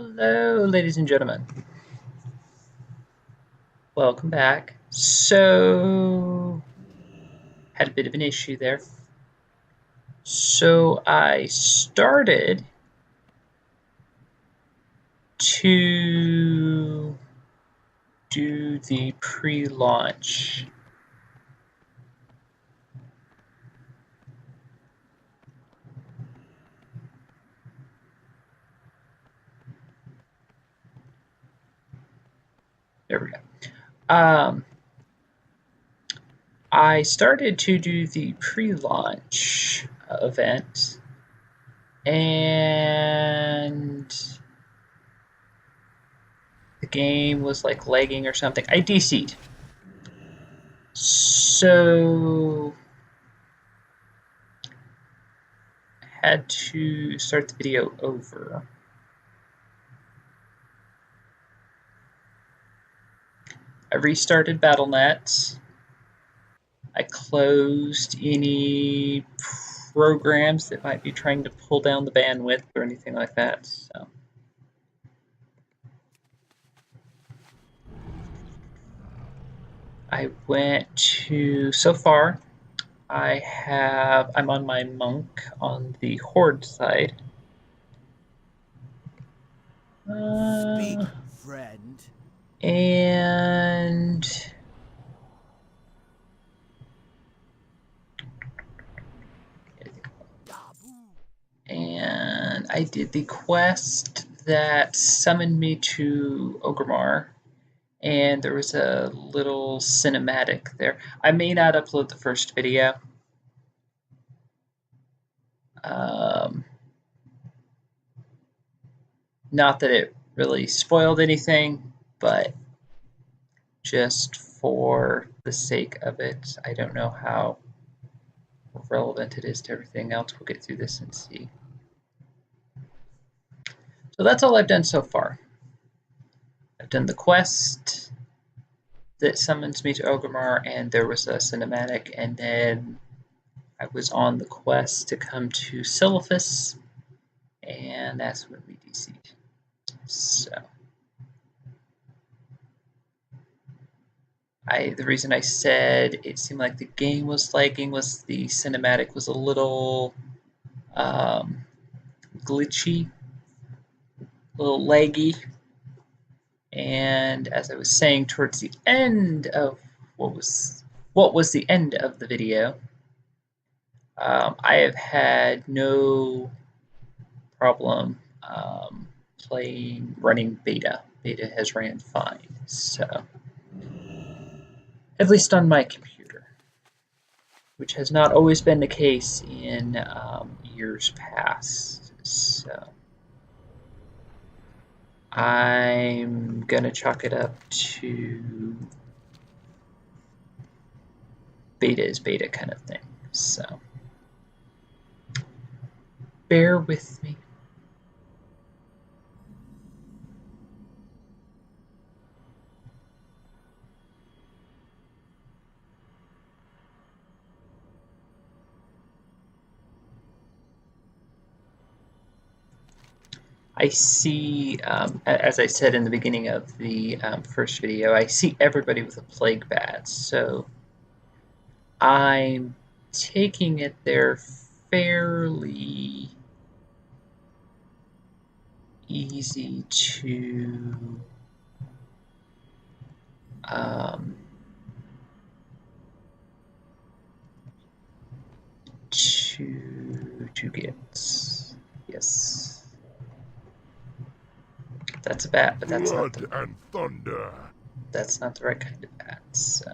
Hello, ladies and gentlemen. Welcome back. So, had a bit of an issue there. So, I started to do the pre-launch. There we go. I started to do the pre-launch event, and the game was like lagging or something. I DC'd. So I had to start the video over. I restarted BattleNet. I closed any programs that might be trying to pull down the bandwidth or anything like that. So I went to, so far, I'm on my monk on the Horde side. Speak, friend. And I did the quest that summoned me to Orgrimmar, and there was a little cinematic there. I may not upload the first video. Not that it really spoiled anything, but just for the sake of it. I don't know how relevant it is to everything else. We'll get through this and see. So that's all I've done so far. I've done the quest that summons me to Orgrimmar, and there was a cinematic, and then I was on the quest to come to Silphus, and that's when we DC'd. So the reason I said it seemed like the game was lagging was the cinematic was a little glitchy, a little laggy, and as I was saying towards the end of what was the end of the video, I have had no problem running beta. Beta has ran fine, so at least on my computer, which has not always been the case in years past. So I'm gonna chalk it up to beta is beta kind of thing. So bear with me. I see, as I said in the beginning of the first video, I see everybody with a Plaguebat, so I'm taking it they're fairly easy to get. Yes. That's a bat, but that's Blood not and thunder. That's not the right kind of bat, so.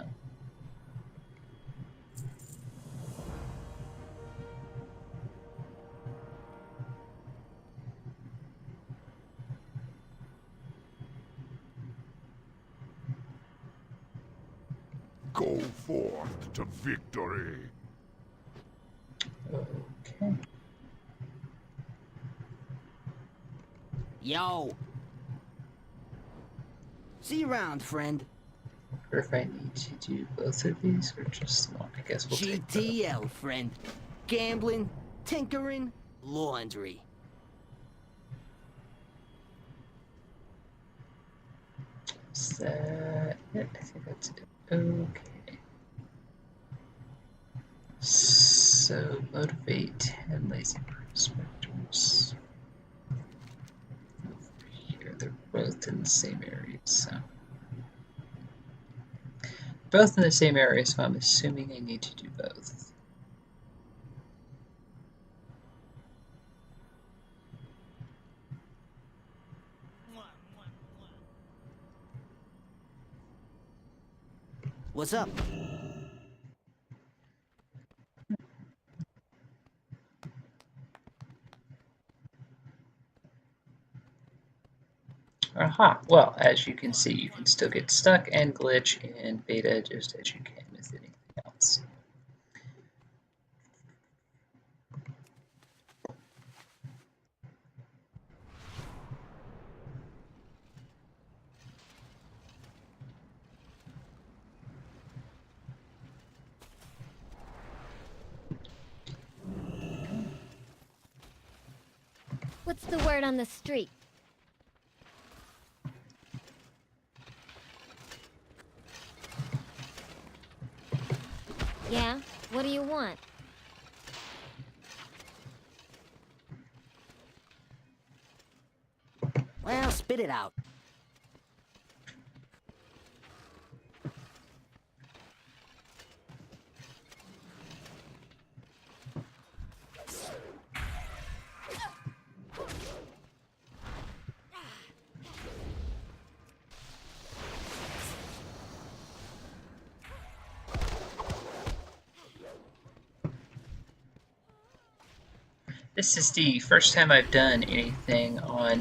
Go forth to victory. Okay. Yo. See you around, friend. Or if I need to do both of these or just one, I guess we'll take both. GTL, friend. Gambling, tinkering, laundry. that it? I think that's it. Okay. So, motivate 10 lazy prospectors. Over here, they're both in the same area, so. Both in the same area, so I'm assuming I need to do both. What's up? Aha! Well, as you can see, you can still get stuck and glitch in beta just as you can with anything else. What's the word on the street? Yeah? What do you want? Well, spit it out. This is the first time I've done anything on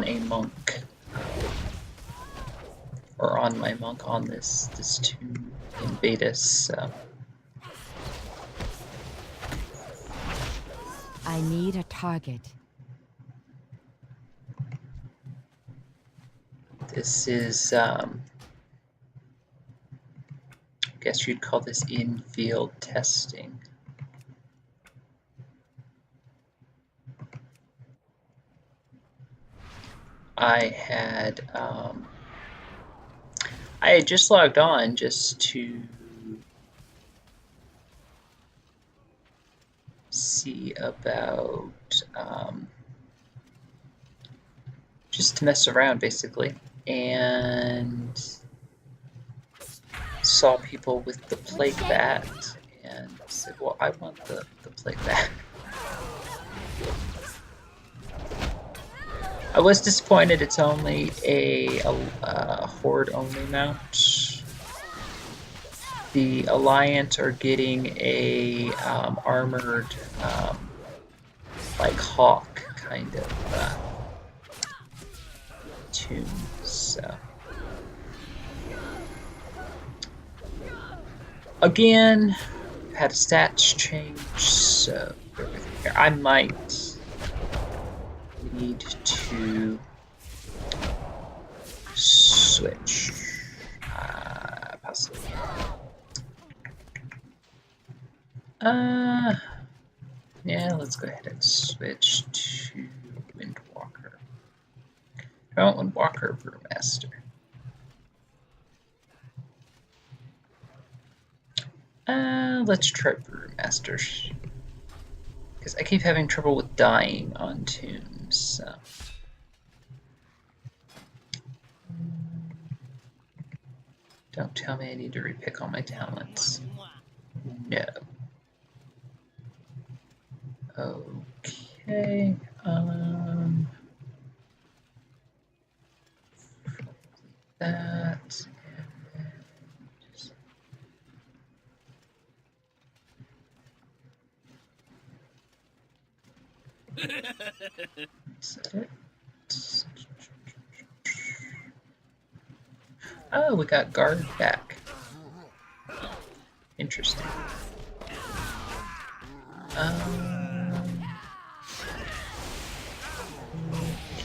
a monk, or on my monk on this tomb in beta. So I need a target. this is, I guess you'd call this in-field testing. I had just logged on just to see about just to mess around basically, and saw people with the Plaguebat and said, well, I want the Plaguebat. I was disappointed it's only a horde-only mount. The Alliance are getting a armored, like hawk kind of tune, so. Again, had a stats change, so I might need to switch, possibly. Yeah, let's go ahead and switch to Windwalker. I want Windwalker Brewmaster. Let's try Brewmasters. Because I keep having trouble with dying on tombs, so. Don't tell me I need to repick all my talents. No. Okay, that, and then just set it. Oh, we got guard back. Interesting.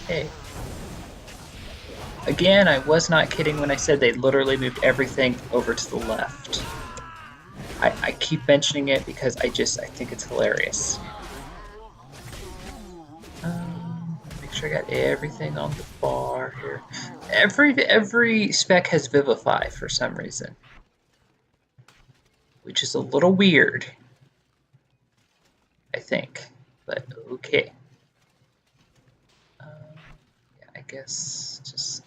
Okay. Again, I was not kidding when I said they literally moved everything over to the left. I keep mentioning it because I think it's hilarious. Make sure I got everything on the bar here. Every spec has Vivify for some reason, which is a little weird, I think, but okay. Yeah, I guess just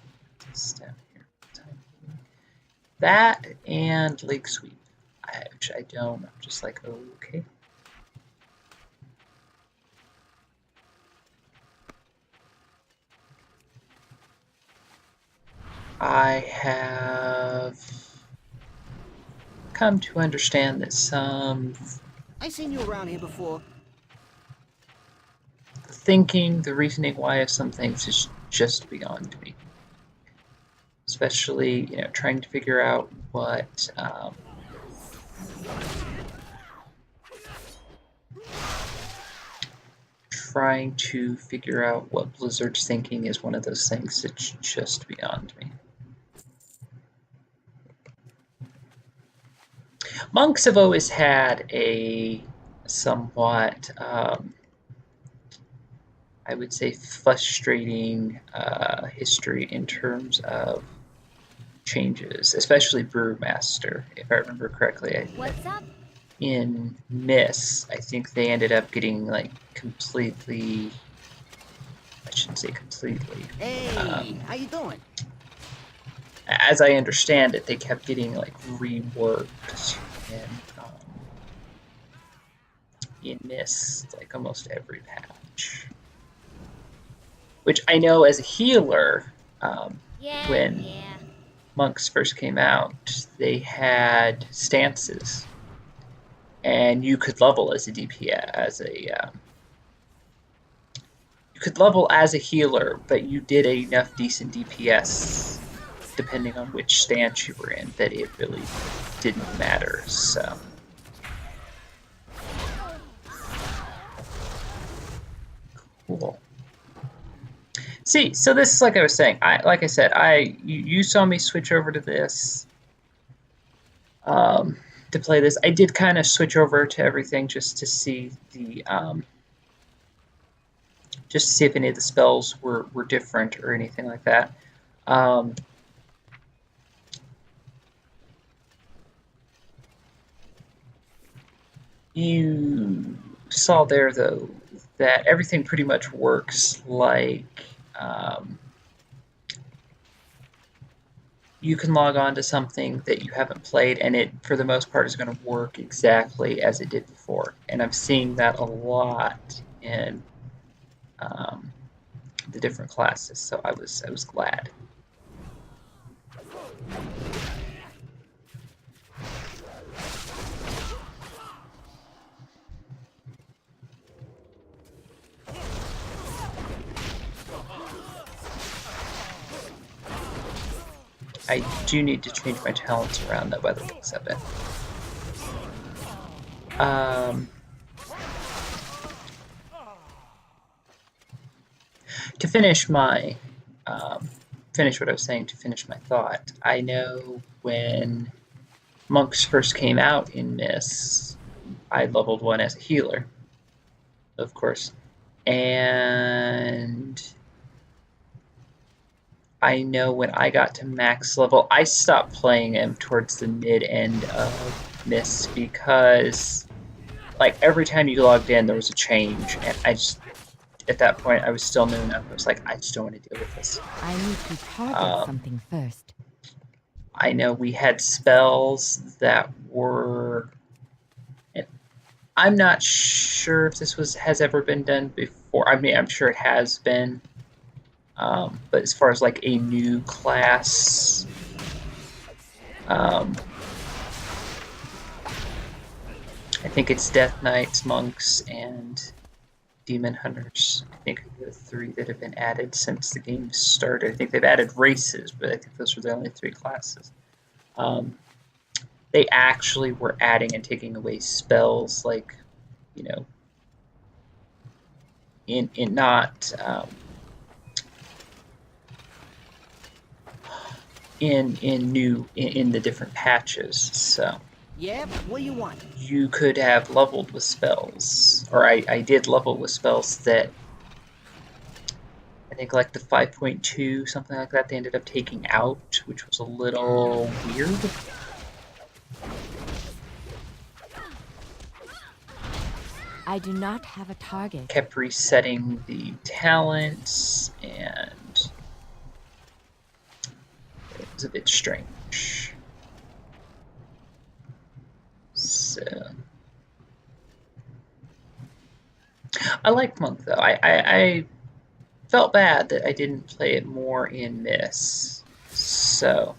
this down here. That and Lake Sweep, which I don't. I'm just like, okay. I have come to understand that some I seen you around here before. thinking, the reasoning why of some things is just beyond me. Especially, trying to figure out what Blizzard's thinking is one of those things that's just beyond me. Monks have always had a somewhat, I would say, frustrating history in terms of changes, especially brewmaster. If I remember correctly, What's up? in Miss, I think they ended up getting like completely. I shouldn't say completely. Hey, how you doing? As I understand it, they kept getting like reworked in Miss, like almost every patch. Which I know as a healer, when monks first came out, they had stances, and you could level as a DPS, you could level as a healer, but you did enough decent DPS, depending on which stance you were in, that it really didn't matter. So. Cool. See, so this is like I was saying. You saw me switch over to this, to play this. I did kind of switch over to everything just to see the, just to see if any of the spells were different or anything like that. You saw there, though, that everything pretty much works like you can log on to something that you haven't played, and it, for the most part, is going to work exactly as it did before. And I'm seeing that a lot in the different classes, so I was glad. I do need to change my talents around, though, by the looks of it. To finish my, finish what I was saying, to finish my thought, I know when monks first came out in Miss, I leveled one as a healer, of course, and I know when I got to max level, I stopped playing him towards the mid-end of Miss because, like, every time you logged in, there was a change, and I just, at that point, I was still new enough. I was like, I just don't want to deal with this. I need to target something first. I know we had spells that were... I'm not sure if this has ever been done before. I mean, I'm sure it has been. But as far as like a new class, I think it's Death Knights, Monks, and Demon Hunters. I think are the three that have been added since the game started. I think they've added races, but I think those were the only three classes. They actually were adding and taking away spells, like, in not... in the different patches, so Yeah, what do you want? you could have leveled with spells, or I did level with spells that I think like the 5.2, something like that, they ended up taking out, which was a little weird. I do not have a target. Kept resetting the talents, and it was a bit strange. So I like Monk though. I felt bad that I didn't play it more in this. So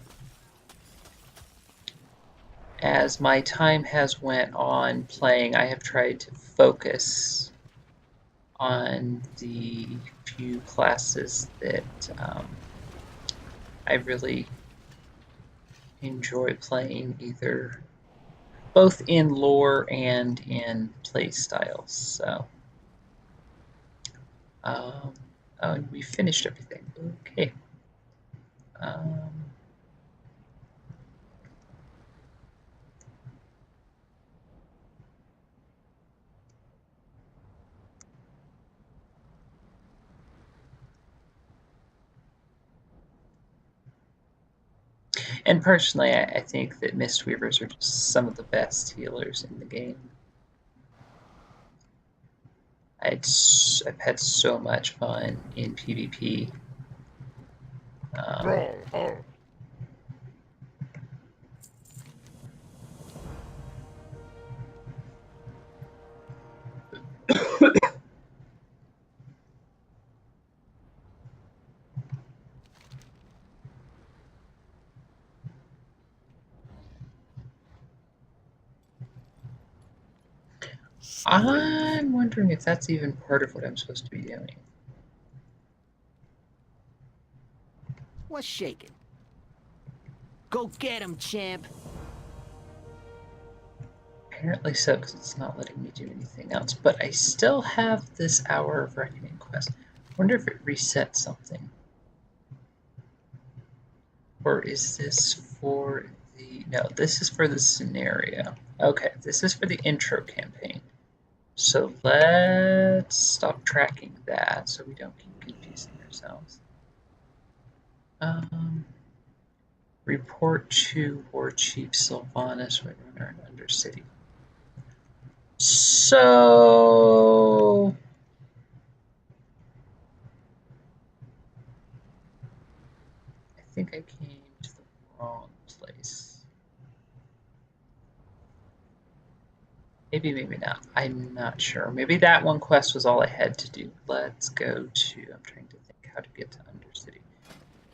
as my time has went on playing, I have tried to focus on the few classes that I really enjoy playing, either both in lore and in play styles. So, oh, and we finished everything. Okay. And personally, I think that Mistweavers are just some of the best healers in the game. I've had so much fun in PvP. I'm wondering if that's even part of what I'm supposed to be doing. What's shaking? Go get him, champ. Apparently so, because it's not letting me do anything else. But I still have this Hour of Reckoning quest. I wonder if it resets something. Or is this for the... No, this is for the scenario. Okay, this is for the intro campaign. So let's stop tracking that so we don't keep confusing ourselves. Report to War Chief Sylvanas, Runner, and Undercity. So I think I came to the wrong place. Maybe, maybe not. I'm not sure. Maybe that one quest was all I had to do. Let's go to... I'm trying to think how to get to Undercity.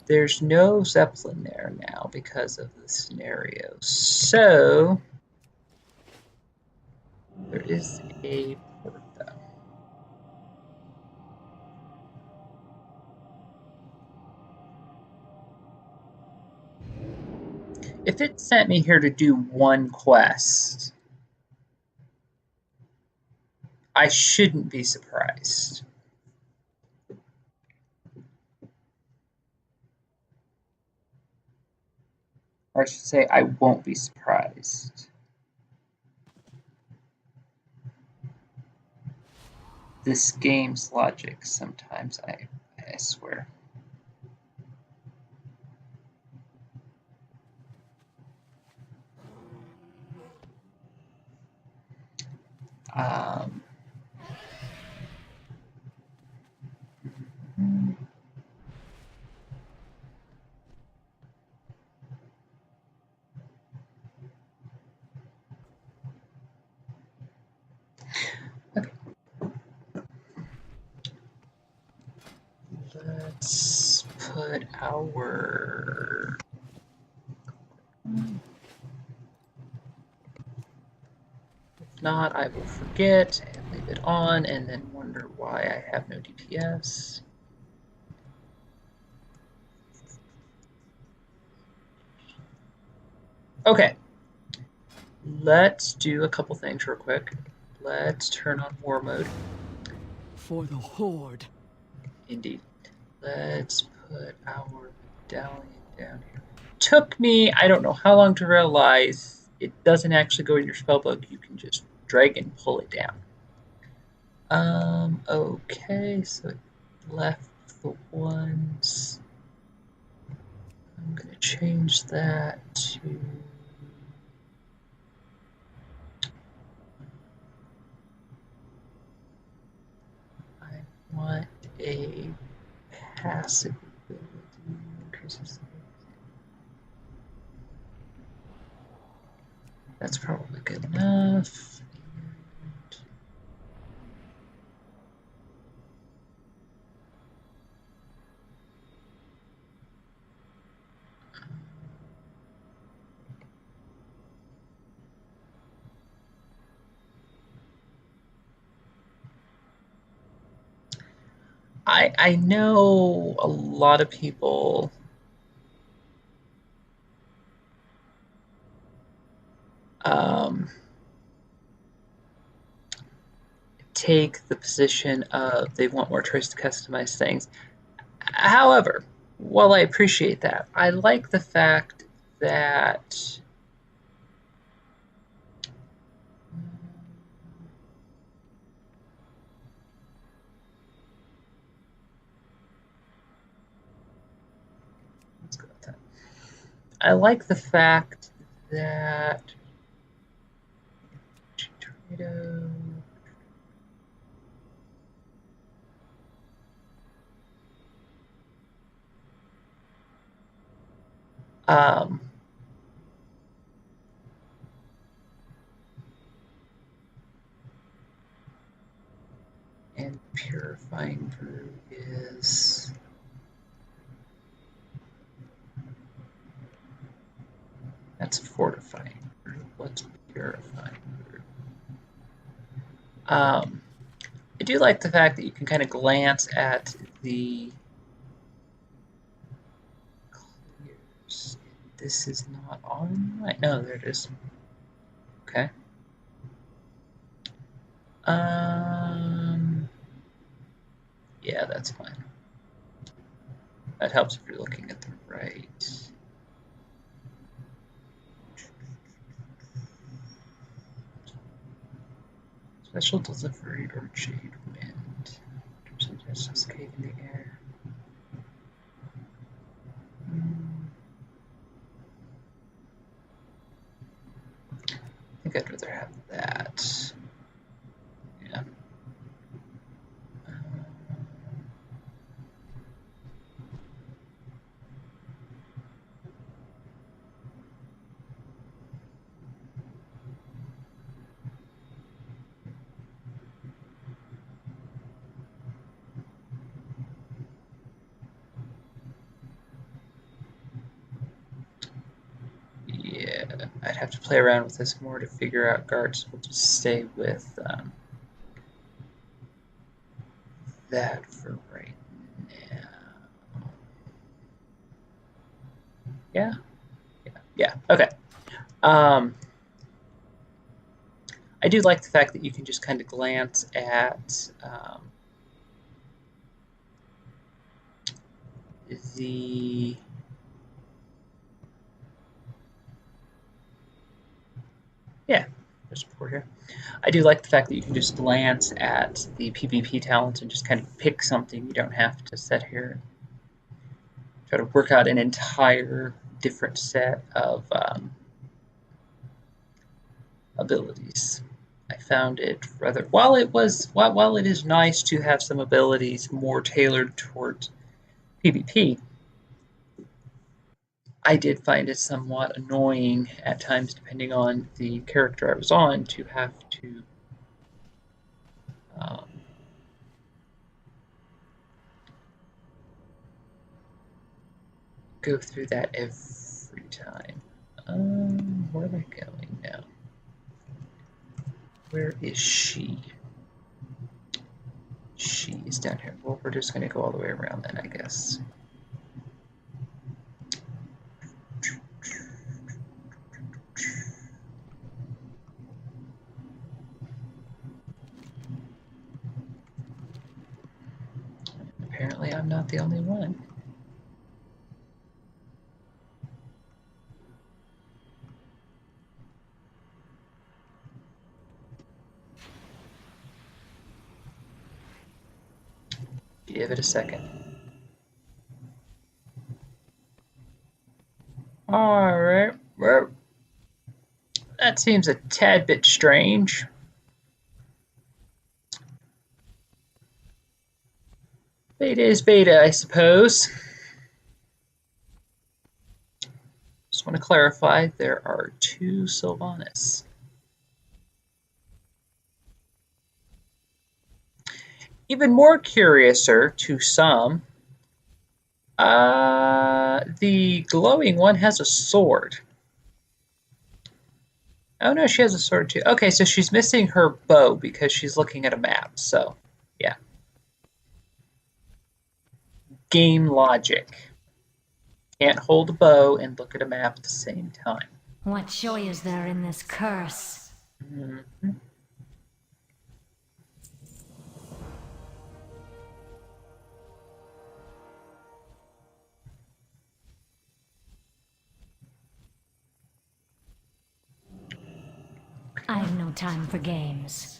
There's no Zeppelin there now because of the scenario. So there is a port though. If it sent me here to do one quest, I shouldn't be surprised. Or I should say, I won't be surprised. This game's logic sometimes, I swear. Okay. Let's put our... If not, I will forget and leave it on and then wonder why I have no DPS. Okay. Let's do a couple things real quick. Let's turn on war mode. For the Horde. Indeed. Let's put our medallion down here. Took me, I don't know how long to realize it doesn't actually go in your spellbook. You can just drag and pull it down. Okay, so it left the ones. I'm going to change that to... I want a passive ability. Increases. That's probably good enough. I know a lot of people take the position of they want more choice to customize things. However, while I appreciate that, I like the fact that let's go with that. I like the fact that tornado. Um, and purifying brew is that's fortifying brew. What's purifying brew? I do like the fact that you can kind of glance at the clears. This is not on right. No, there it is. Okay. Yeah, that's fine. That helps if you're looking at the right. Special delivery or jade wind. Suggests cave in the air. I think I'd rather have that. Yeah. Yeah, I'd have to play around with this more to figure out guards. We'll just stay with that for right now. Yeah? Yeah, okay. I do like the fact that you can just kind of glance at the yeah, there's support here. I do like the fact that you can just glance at the PvP talents and just kind of pick something. You don't have to sit here and try to work out an entire different set of abilities. I found it rather while it is nice to have some abilities more tailored towards PvP. I did find it somewhat annoying at times, depending on the character I was on, to have to go through that every time. Where am I going now? Where is she? She is down here. Well, we're just going to go all the way around then, I guess. Apparently, I'm not the only one. Give it a second. Alright, well, that seems a tad bit strange. Beta is beta, I suppose. Just want to clarify, there are 2 Sylvanas. Even more curiouser to some, the glowing one has a sword. Oh no, she has a sword too. Okay, so she's missing her bow because she's looking at a map, so yeah. Game logic. Can't hold a bow and look at a map at the same time. What joy is there in this curse? Mm-hmm. I have no time for games.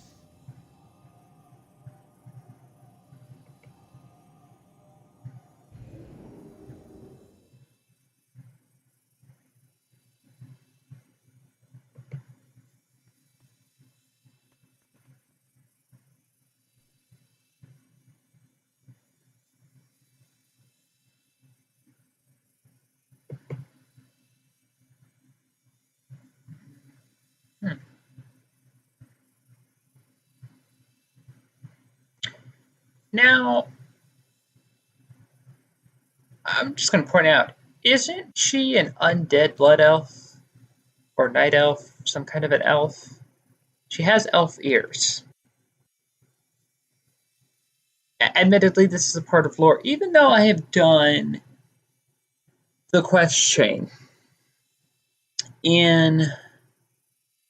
Now, I'm just going to point out, isn't she an undead blood elf? Or night elf? Some kind of an elf? She has elf ears. Admittedly, this is a part of lore. Even though I have done the quest chain in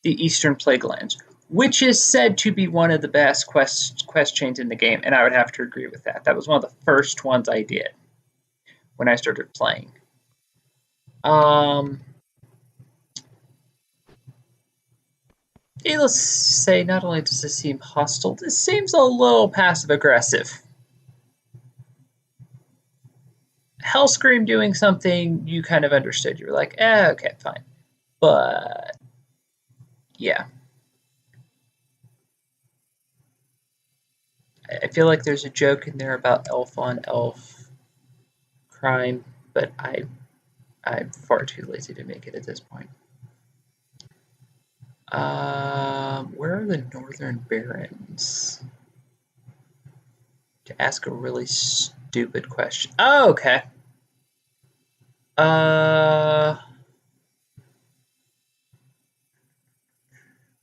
the Eastern Plaguelands, which is said to be one of the best quest chains in the game, and I would have to agree with that. That was one of the first ones I did when I started playing. Needless to say, not only does this seem hostile, this seems a little passive-aggressive. Hellscream doing something you kind of understood. You were like, okay, fine. But, yeah. I feel like there's a joke in there about elf on elf crime, but I'm far too lazy to make it at this point. Where are the Northern Barons? To ask a really stupid question. Oh, okay.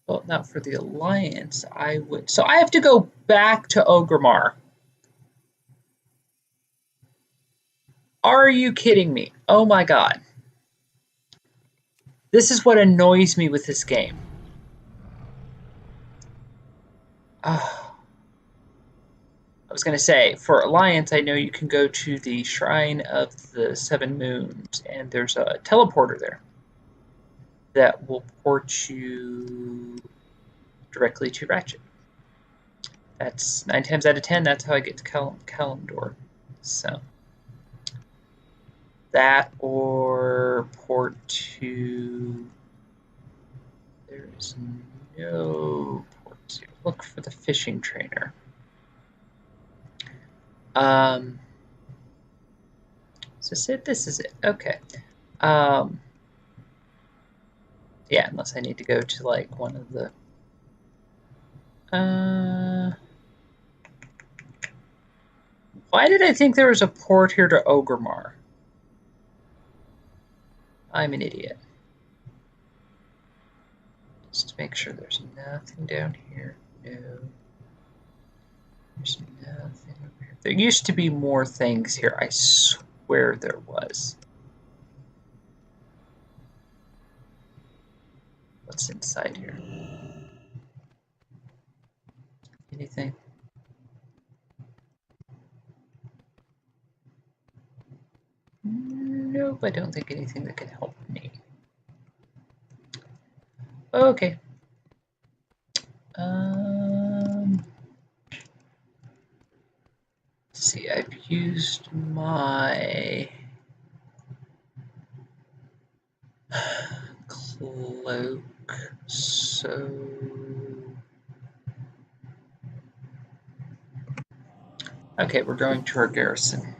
Well, not for the Alliance. I would. So I have to go back to Orgrimmar. Are you kidding me? Oh my god. This is what annoys me with this game. I was going to say, for Alliance, I know you can go to the Shrine of the Seven Moons, and there's a teleporter there that will port you directly to Ratchet. That's 9 times out of 10, that's how I get to Kalimdor. So, that or port to... There's no port to... Look for the fishing trainer. So this is it. Okay. Yeah, unless I need to go to like one of the why did I think there was a port here to Orgrimmar? I'm an idiot. Just to make sure there's nothing down here. No. There's nothing over here. There used to be more things here. I swear there was. What's inside here? Anything? Nope, I don't think anything that can help me. Okay. Let's see, I've used my Cloak. So... Okay, we're going to our garrison.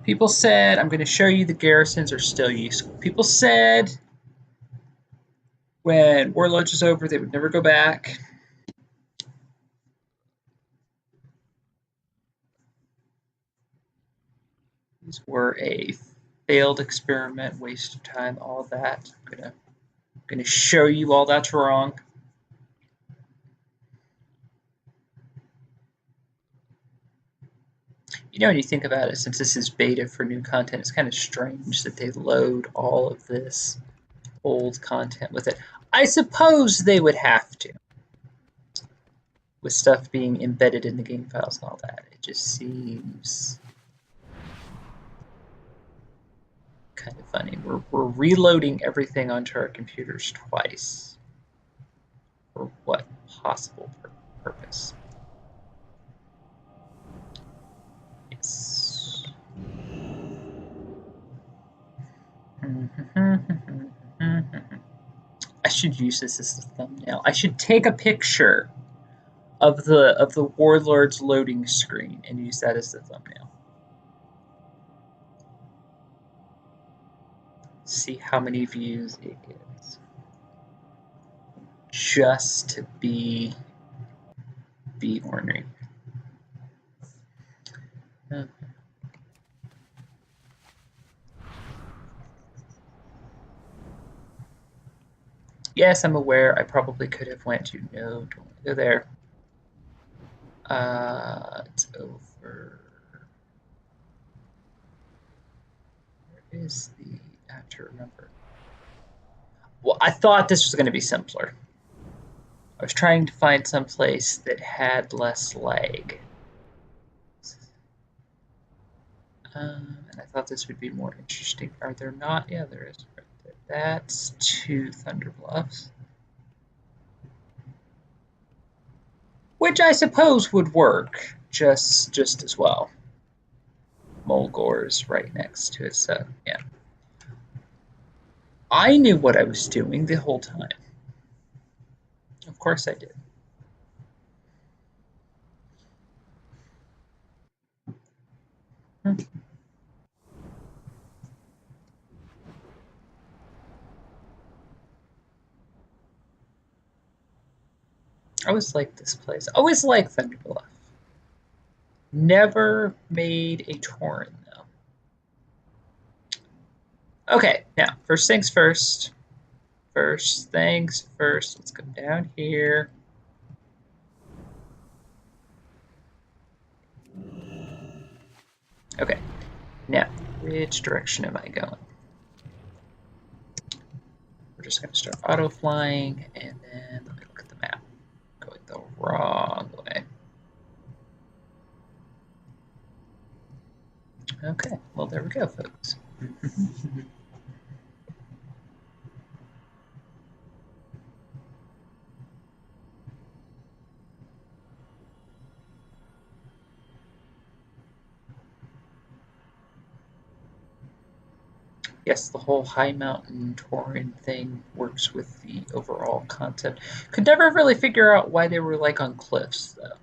People said, I'm going to show you the garrisons are still useful. People said when Warlords was over, they would never go back. These were a failed experiment, waste of time, all of that. I'm gonna show you all that's wrong. You know, when you think about it, since this is beta for new content, it's kind of strange that they load all of this old content with it. I suppose they would have to, with stuff being embedded in the game files and all that. It just seems kind of funny. We're reloading everything onto our computers twice. For what possible purpose? Yes. I should use this as a thumbnail. I should take a picture of the Warlord's loading screen and use that as the thumbnail. See how many views it gets. Just to be ornery. Yes, I'm aware. I probably could have went to no, don't go there. It's over. Where is the? I have to remember. Well, I thought this was going to be simpler. I was trying to find some place that had less lag. And I thought this would be more interesting. Are there not? Yeah, there is. Right there. That's 2 Thunder Bluffs. Which I suppose would work just as well. Mulgore's right next to it, so yeah. I knew what I was doing the whole time. Of course I did. I always liked this place. I always liked Thunder Bluff. Never made a Tauren, though. Okay, now, first things first. First things first. Let's come down here. Okay, now, which direction am I going? We're just going to start auto-flying, and then let me look at the map. Going the wrong way. Okay, well, there we go, folks. Yes, the whole high mountain Tauren thing works with the overall concept. Could never really figure out why they were like on cliffs, though.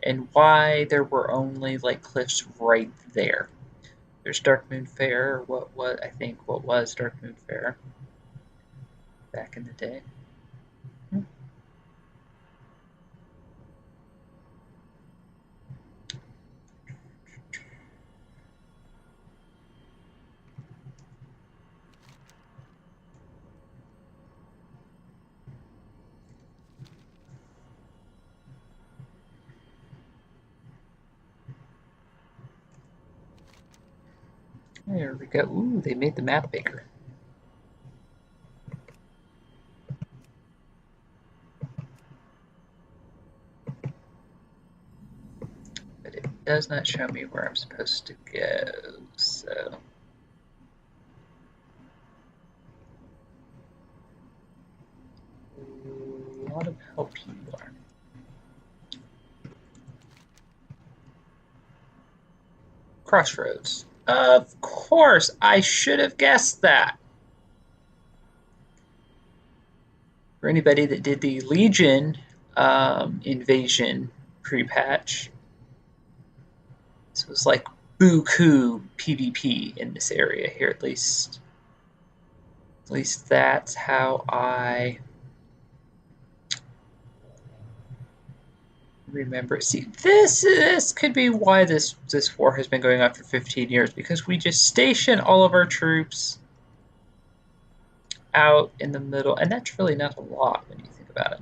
And why there were only like cliffs right there. There's Darkmoon Fair, what was Darkmoon Fair back in the day. There we go. Ooh, they made the map bigger. But it does not show me where I'm supposed to go, so... A lot of help you are. Crossroads. Of course, I should have guessed that. For anybody that did the Legion invasion pre-patch, this was like buku PvP in this area here, at least. At least that's how I remember. See, this could be why this war has been going on for 15 years, because we just station all of our troops out in the middle, and that's really not a lot when you think about it.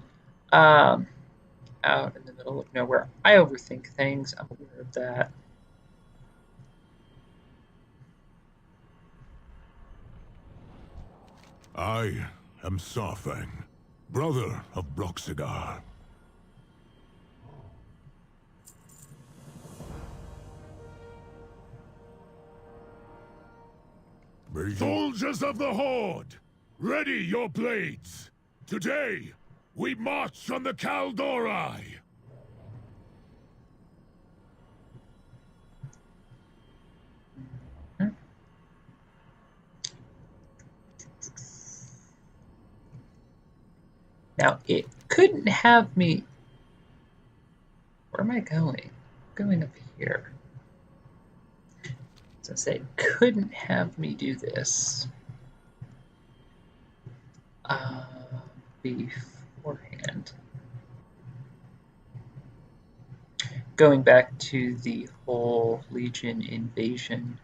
Out in the middle of nowhere. I overthink things. I'm aware of that. I am Sarfang, brother of Bloxigar. Soldiers of the Horde, ready your blades. Today, we march on the Kaldori. Now, it couldn't have me... Where am I going? I'm going up here. As I say, couldn't have me do this beforehand. Going back to the whole Legion invasion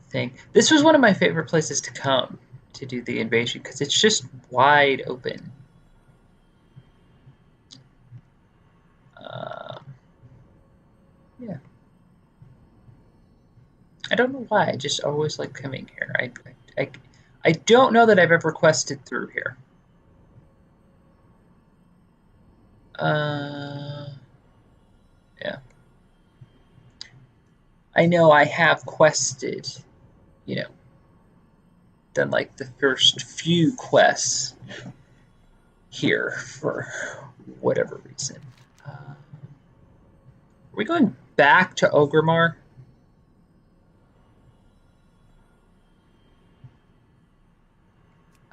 thing, this was one of my favorite places to come to do the invasion, because it's just wide open. Yeah. I don't know why, I just always like coming here. I don't know that I've ever quested through here. Yeah. I know I have quested, you know, done like the first few quests here for whatever reason. Are we going back to Orgrimmar?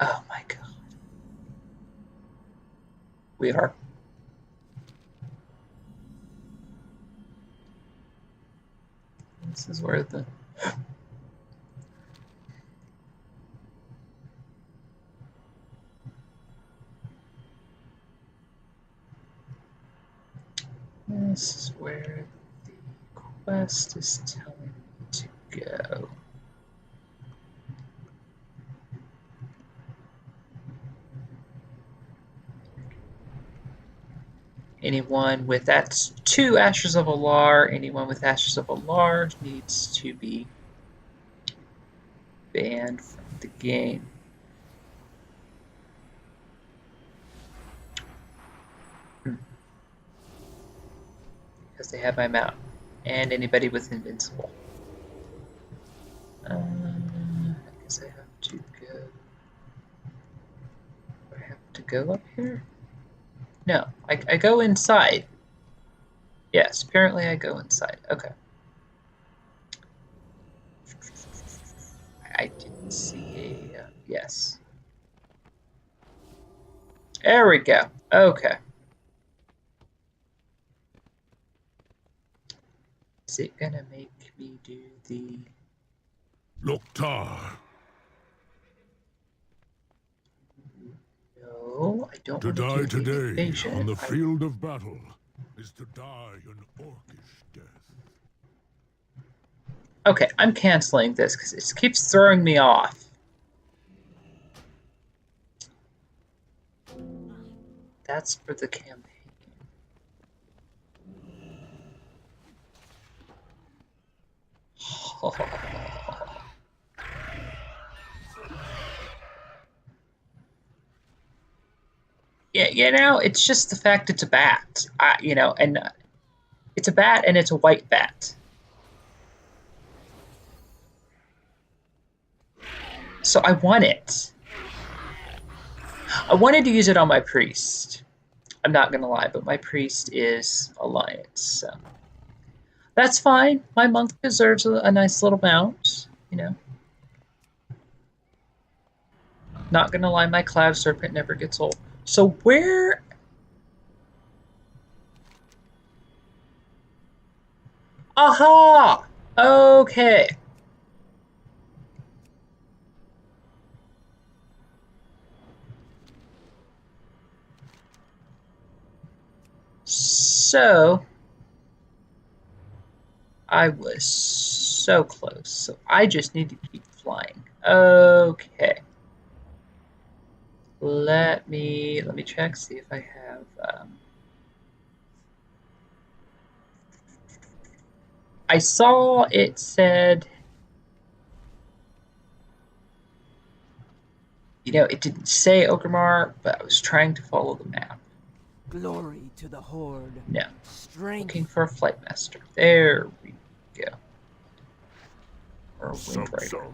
Oh my god. We are. This is where the... This is where the quest is telling me to go. Anyone with that's 2 Ashes of Alar, anyone with Ashes of Alar needs to be banned from the game. Because they have my mount. And anybody with Invincible. I guess I have to go... Do I have to go up here? No, I go inside. Yes, apparently I go inside. Okay. I didn't see a... yes. There we go. Okay. Is it gonna make me do the... Loktar. No, I don't To want die to do the today invasion. on the field of battle is to die an orcish death. Okay, I'm canceling this because it keeps throwing me off. That's for the campaign. Yeah, you know, it's just the fact it's a bat. You know, and it's a bat and it's a white bat. So I want it. I wanted to use it on my priest. I'm not gonna lie, but my priest is Alliance, so That's fine. My monk deserves a nice little mount, you know. Not gonna lie, my cloud serpent never gets old. So where... Aha! Okay. So... I was so close. So I just need to keep flying. Okay. Let me check, see if I have... I saw it said... You know, it didn't say Orgrimmar, but I was trying to follow the map. Glory to the Horde. No. Strength. Looking for a flight master. There we go. Or a wind rider.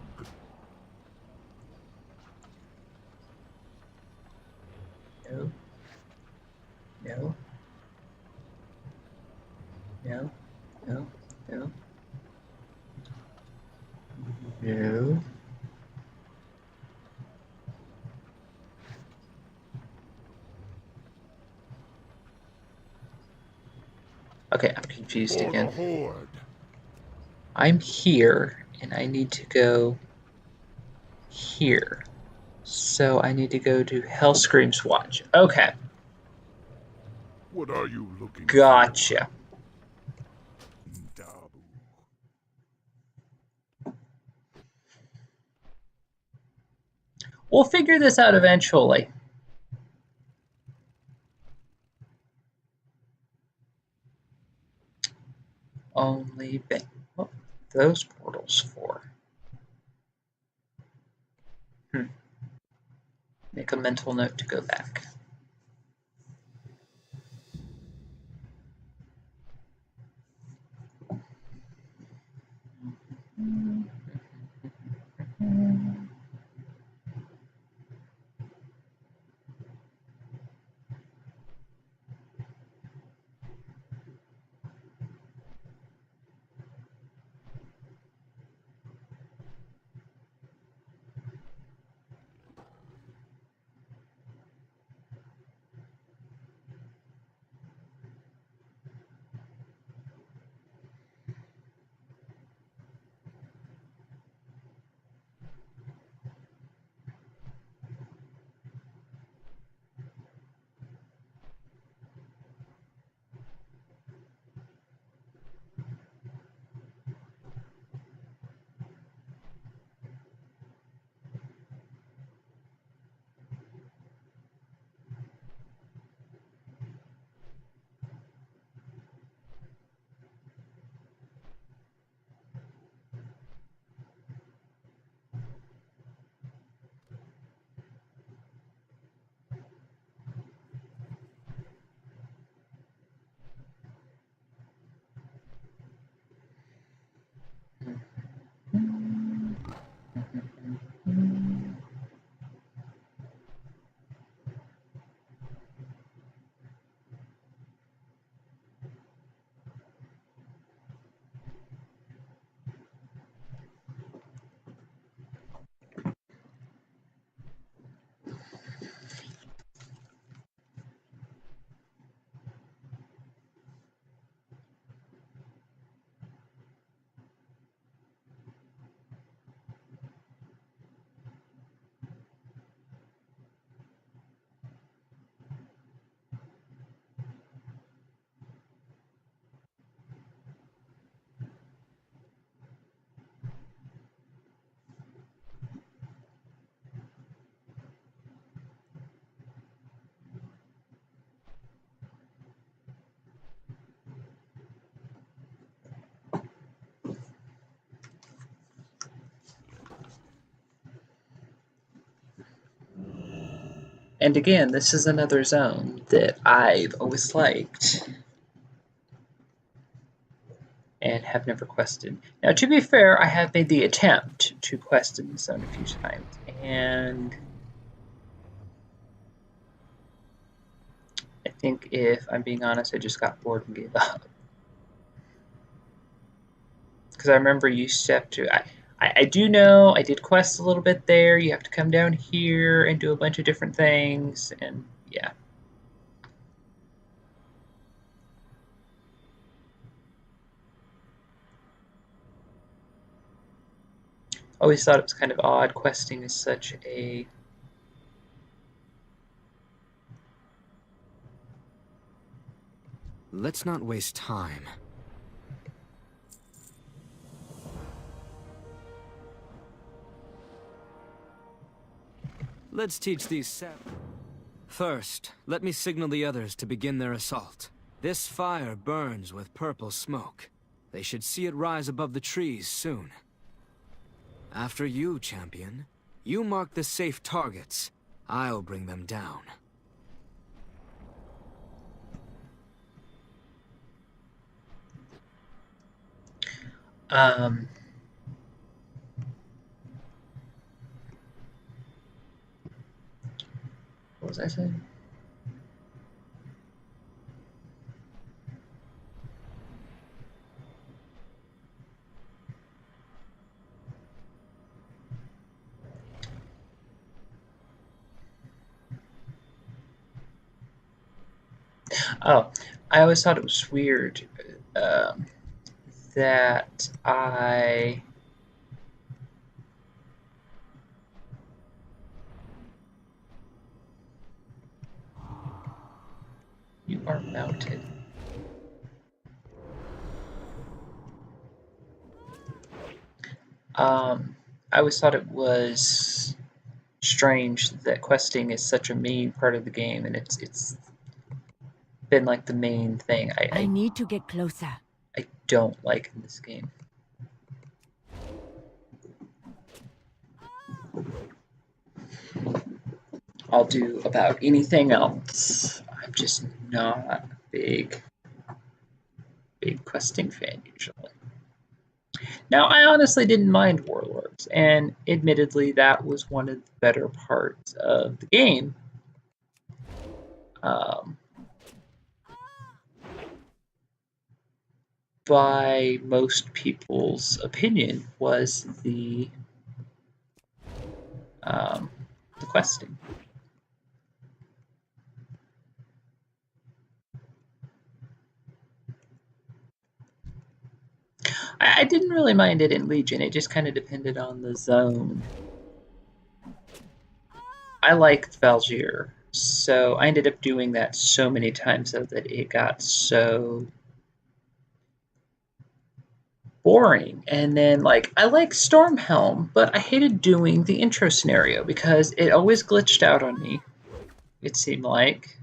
No. No. No. No. No. No. Okay, I'm confused For again. the Horde. I'm here, and I need to go here. So I need to go to Hellscream's Watch. Okay. What are you looking Gotcha. for? We'll figure this out eventually. Only been... What are those portals for? Make a mental note to go back. And again, this is another zone that I've always liked and have never quested. Now, to be fair, I have made the attempt to quest in this zone a few times, and I think if I'm being honest, I just got bored and gave up. Because I remember you used to have to. I do know I did quests a little bit there. You have to come down here and do a bunch of different things, and yeah. Always thought it was kind of odd. Questing is such a Let's not waste time. Let's teach these First, let me signal the others to begin their assault. This fire burns with purple smoke. They should see it rise above the trees soon. After you, champion. You mark the safe targets. I'll bring them down. What was I saying? Oh, I always thought it was weird that you are mounted. I always thought it was strange that questing is such a main part of the game, and it's been like the main thing I need to get closer. I don't like in this game. I'll do about anything else. I'm just not a big questing fan usually. Now, I honestly didn't mind Warlords, and admittedly, that was one of the better parts of the game. By most people's opinion, was the questing. I didn't really mind it in Legion. It just kind of depended on the zone. I liked Val'jir, so I ended up doing that so many times though that it got so boring. And then, like, I like Stormhelm, but I hated doing the intro scenario because it always glitched out on me, it seemed like.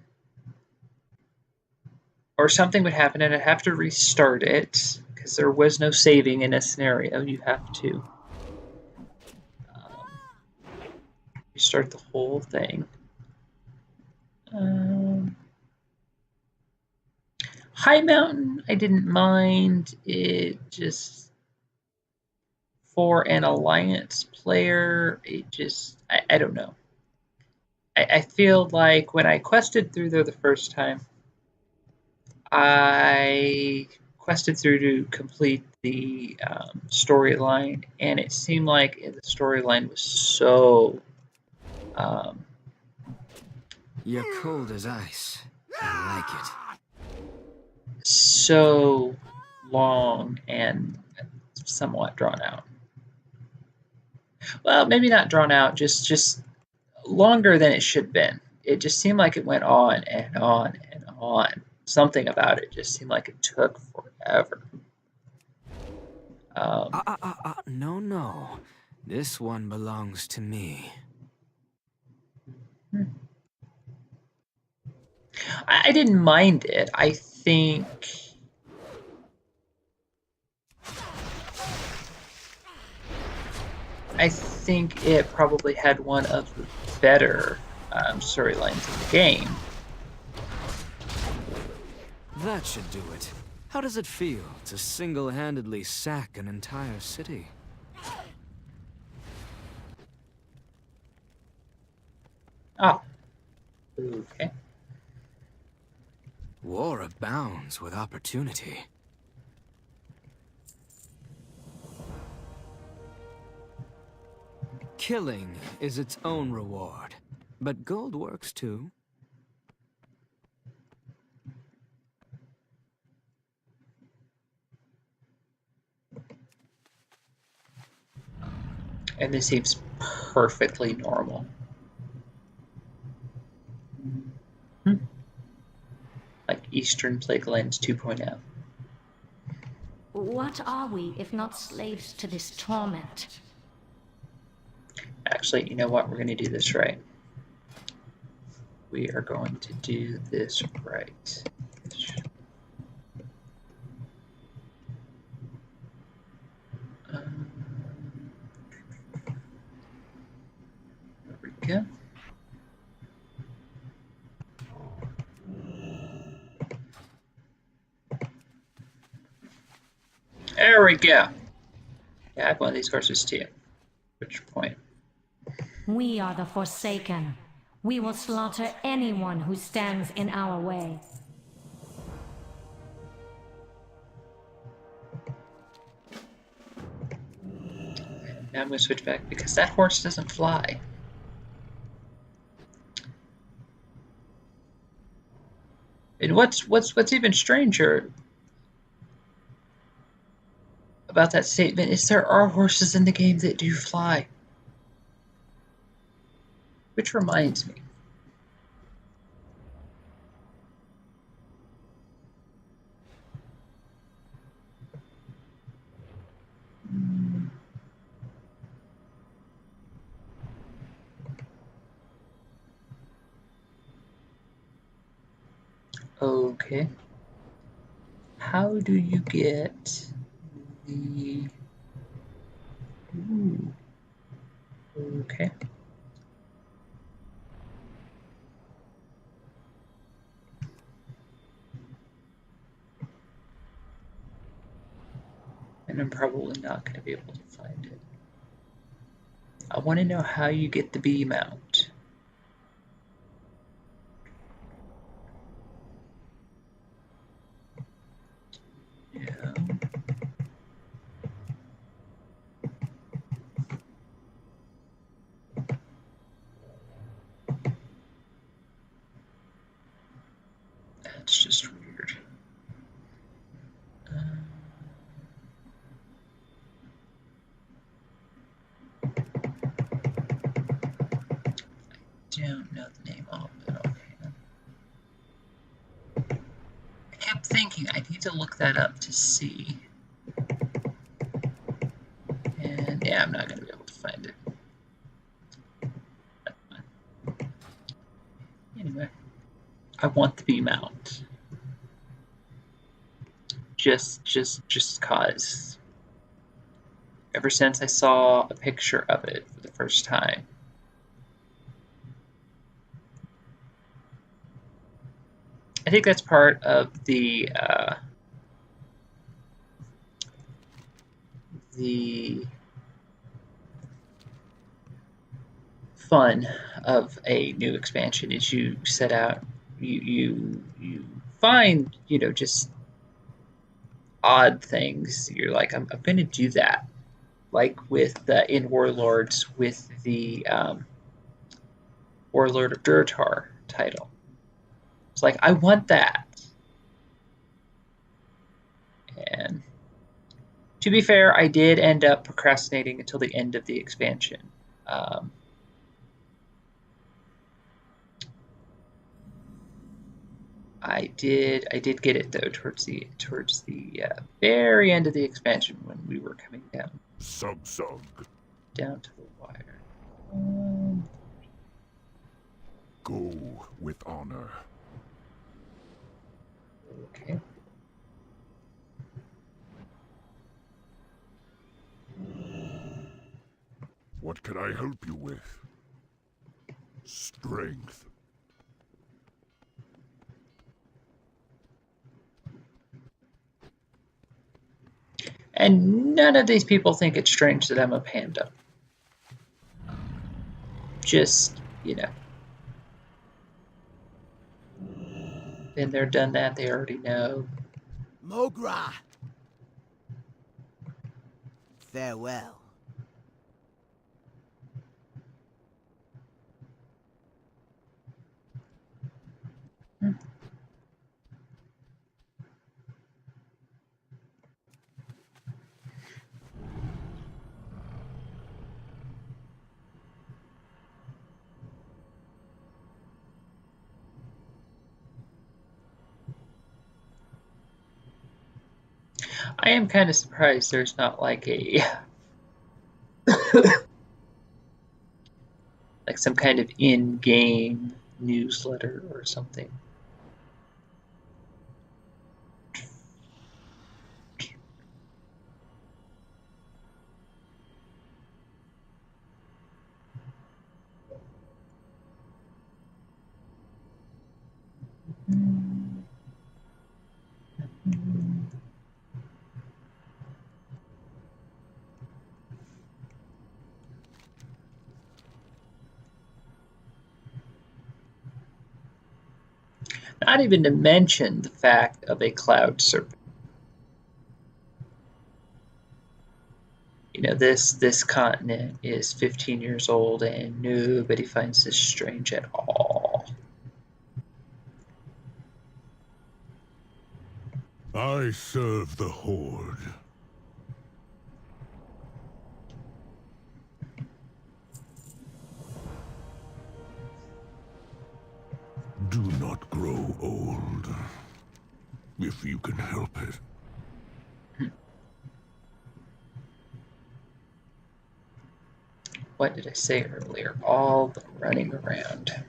Or something would happen and I'd have to restart it because there was no saving in a scenario. You have to restart the whole thing. High Mountain, I didn't mind. It just, for an Alliance player, it just, I don't know. I feel like when I quested through there the first time, I quested through to complete the storyline, and it seemed like the storyline was so You're cold as ice. I like it. So long and somewhat drawn out. Well, maybe not drawn out, just longer than it should have been. It just seemed like it went on and on and on. Something about it just seemed like it took forever. No. This one belongs to me. I didn't mind it. I think it probably had one of the better storylines in the game. That should do it. How does it feel to single-handedly sack an entire city? Oh. Okay. War abounds with opportunity. Killing is its own reward, but gold works too. And this seems perfectly normal. Like Eastern Plaguelands 2.0. What are we if not slaves to this torment? Actually, you know what? We're going to do this right. We are going to do this right. There we go. There we go. Yeah, add one of these horses to you. Which point? We are the Forsaken. We will slaughter anyone who stands in our way. Now I'm going to switch back because that horse doesn't fly. And what's even stranger about that statement is there are horses in the game that do fly. Which reminds me. Okay. How do you get the... Ooh. Okay. And I'm probably not going to be able to find it. I want to know how you get the B mount. Yeah. That's just weird. Don't know the name of it offhand. I kept thinking I need to look that up to see. And yeah, I'm not going to be able to find it. That's fine. Anyway, I want the B mount. Just cause. Ever since I saw a picture of it for the first time. I think that's part of the fun of a new expansion is you set out, you find, just odd things. You're like, I'm going to do that. Like with in Warlords, with the Warlord of Durtar title. It's like, I want that. And to be fair, I did end up procrastinating until the end of the expansion. I did get it though towards the very end of the expansion when we were coming down. Sug. Down to the wire. Go with honor. Okay. What can I help you with? Strength. And none of these people think it's strange that I'm a panda. Just, been there, done that, they already know. Mogra! Farewell. I am kind of surprised there's not like a like some kind of in-game newsletter or something. Not even to mention the fact of a cloud serpent. You know, this continent is 15 years old and nobody finds this strange at all. I serve the Horde. Do not grow old, if you can help it. What did I say earlier? All the running around.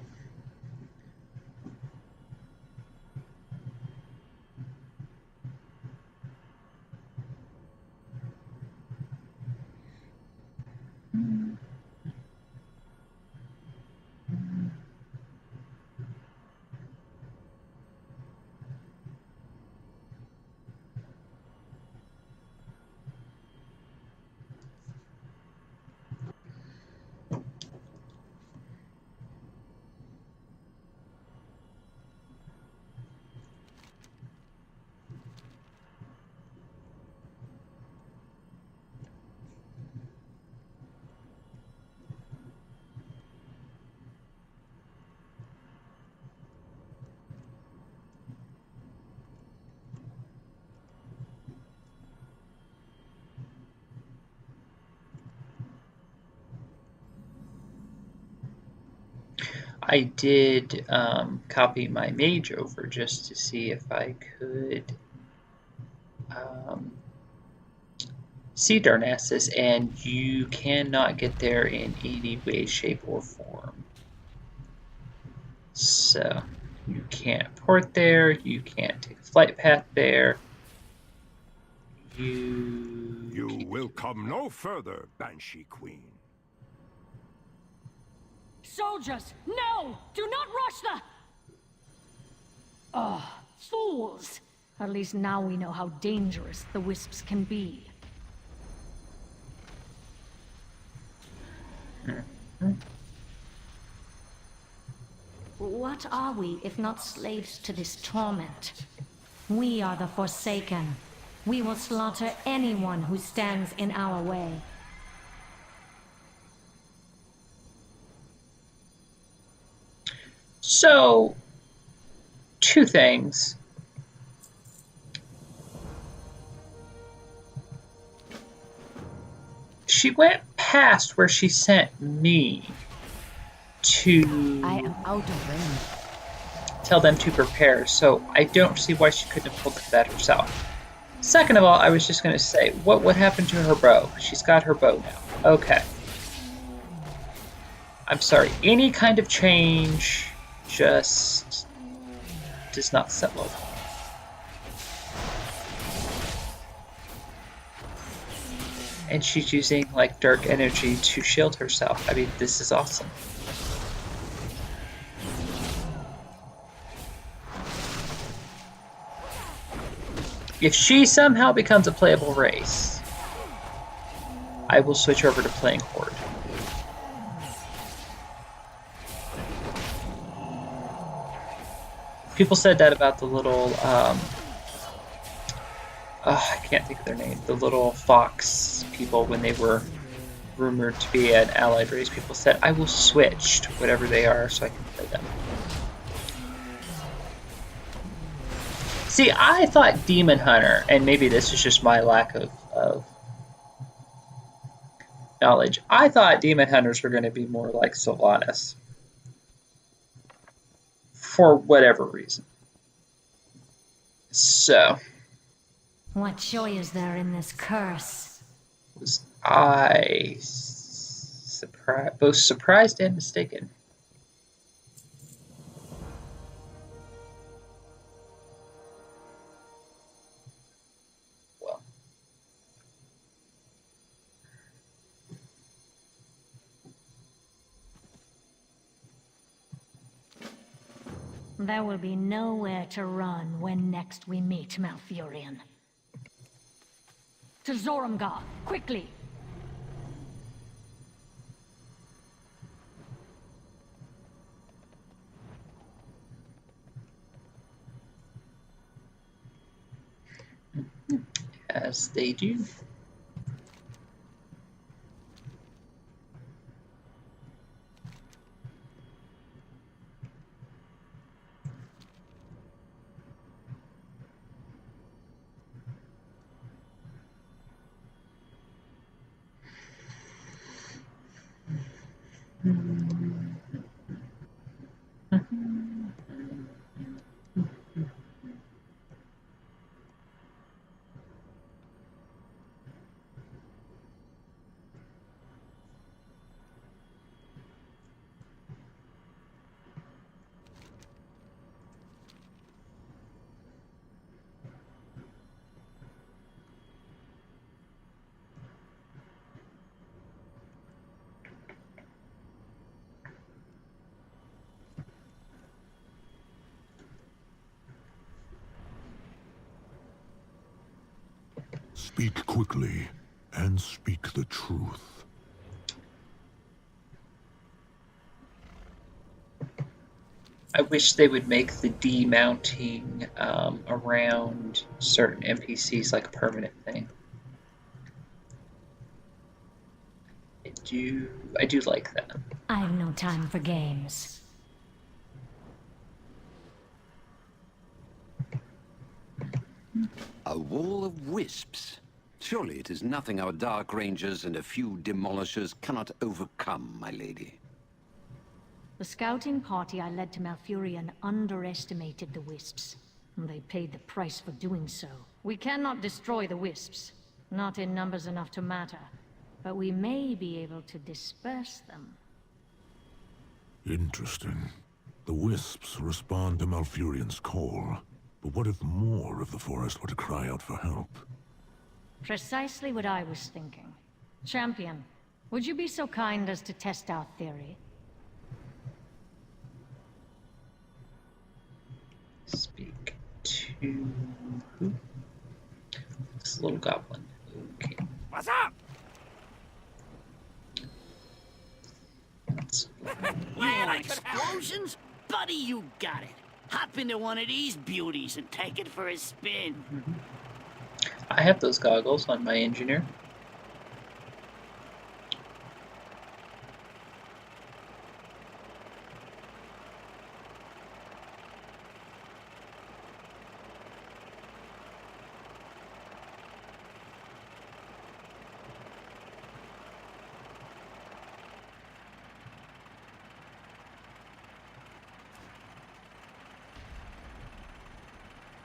I did copy my mage over just to see if I could see Darnassus, and you cannot get there in any way, shape, or form. So you can't port there, you can't take a flight path there. You will come no further, Banshee Queen. Soldiers, no! Do not rush the... Oh, fools! At least now we know how dangerous the wisps can be. What are we if not slaves to this torment? We are the Forsaken. We will slaughter anyone who stands in our way. So, two things. She went past where she sent me to I am out of range. tell them to prepare, so I don't see why she couldn't have pulled that herself. Second of all, I was just going to say, what happened to her bow? She's got her bow now. Okay. I'm sorry, any kind of change just does not set well. And she's using like dark energy to shield herself. I mean, this is awesome. If she somehow becomes a playable race, I will switch over to playing Horde. People said that about the little, I can't think of their name, the little fox people when they were rumored to be an allied race. People said, I will switch to whatever they are so I can play them. See, I thought Demon Hunter, and maybe this is just my lack of knowledge, I thought Demon Hunters were going to be more like Sylvanas. For whatever reason. So. What joy is there in this curse? Was I both surprised and mistaken? Well, There will be nowhere to run when next we meet Malfurion. To Zorumgar, quickly! as they do. Speak quickly, and speak the truth. I wish they would make the demounting around certain NPCs like a permanent thing. I do like that. I have no time for games. A wall of wisps. Surely it is nothing our Dark Rangers and a few demolishers cannot overcome, my lady. The scouting party I led to Malfurion underestimated the wisps. And they paid the price for doing so. We cannot destroy the wisps. Not in numbers enough to matter. But we may be able to disperse them. Interesting. The wisps respond to Malfurion's call. But what if more of the forest were to cry out for help? Precisely what I was thinking. Champion, would you be so kind as to test our theory? Speak to who? This little goblin. Okay. What's up? You like explosions? Buddy, you got it. Hop into one of these beauties and take it for a spin. I have those goggles on my engineer.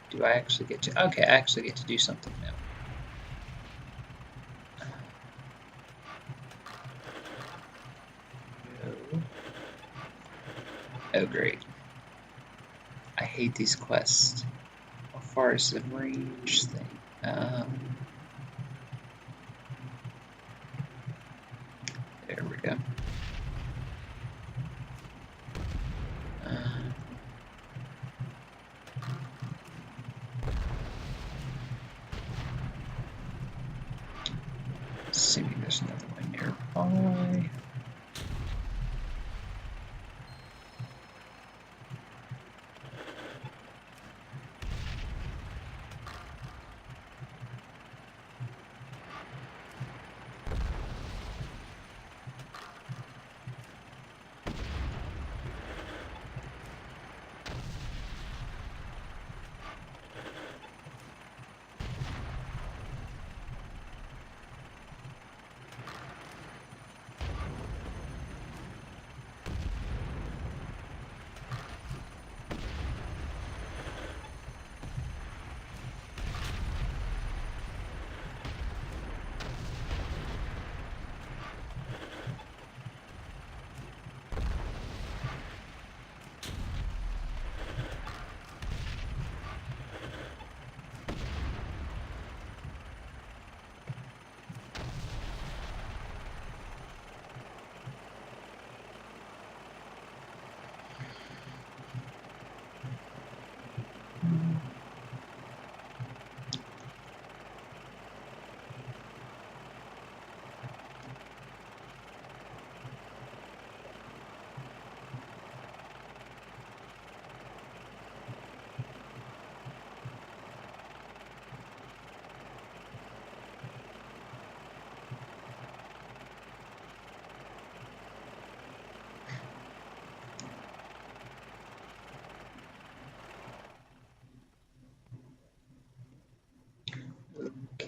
Do I actually get to? Okay, I actually get to do something now. No. Oh, great. I hate these quests. How far is the range thing? There we go. Assuming there's another one nearby.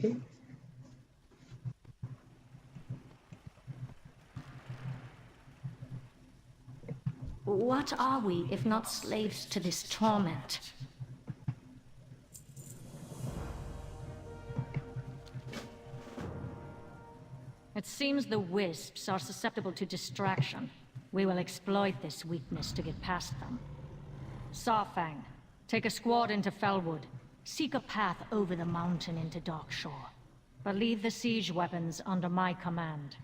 Okay. What are we, if not slaves to this torment? It seems the wisps are susceptible to distraction. We will exploit this weakness to get past them. Sawfang, take a squad into Felwood. Seek a path over the mountain into Darkshore. But leave the siege weapons under my command.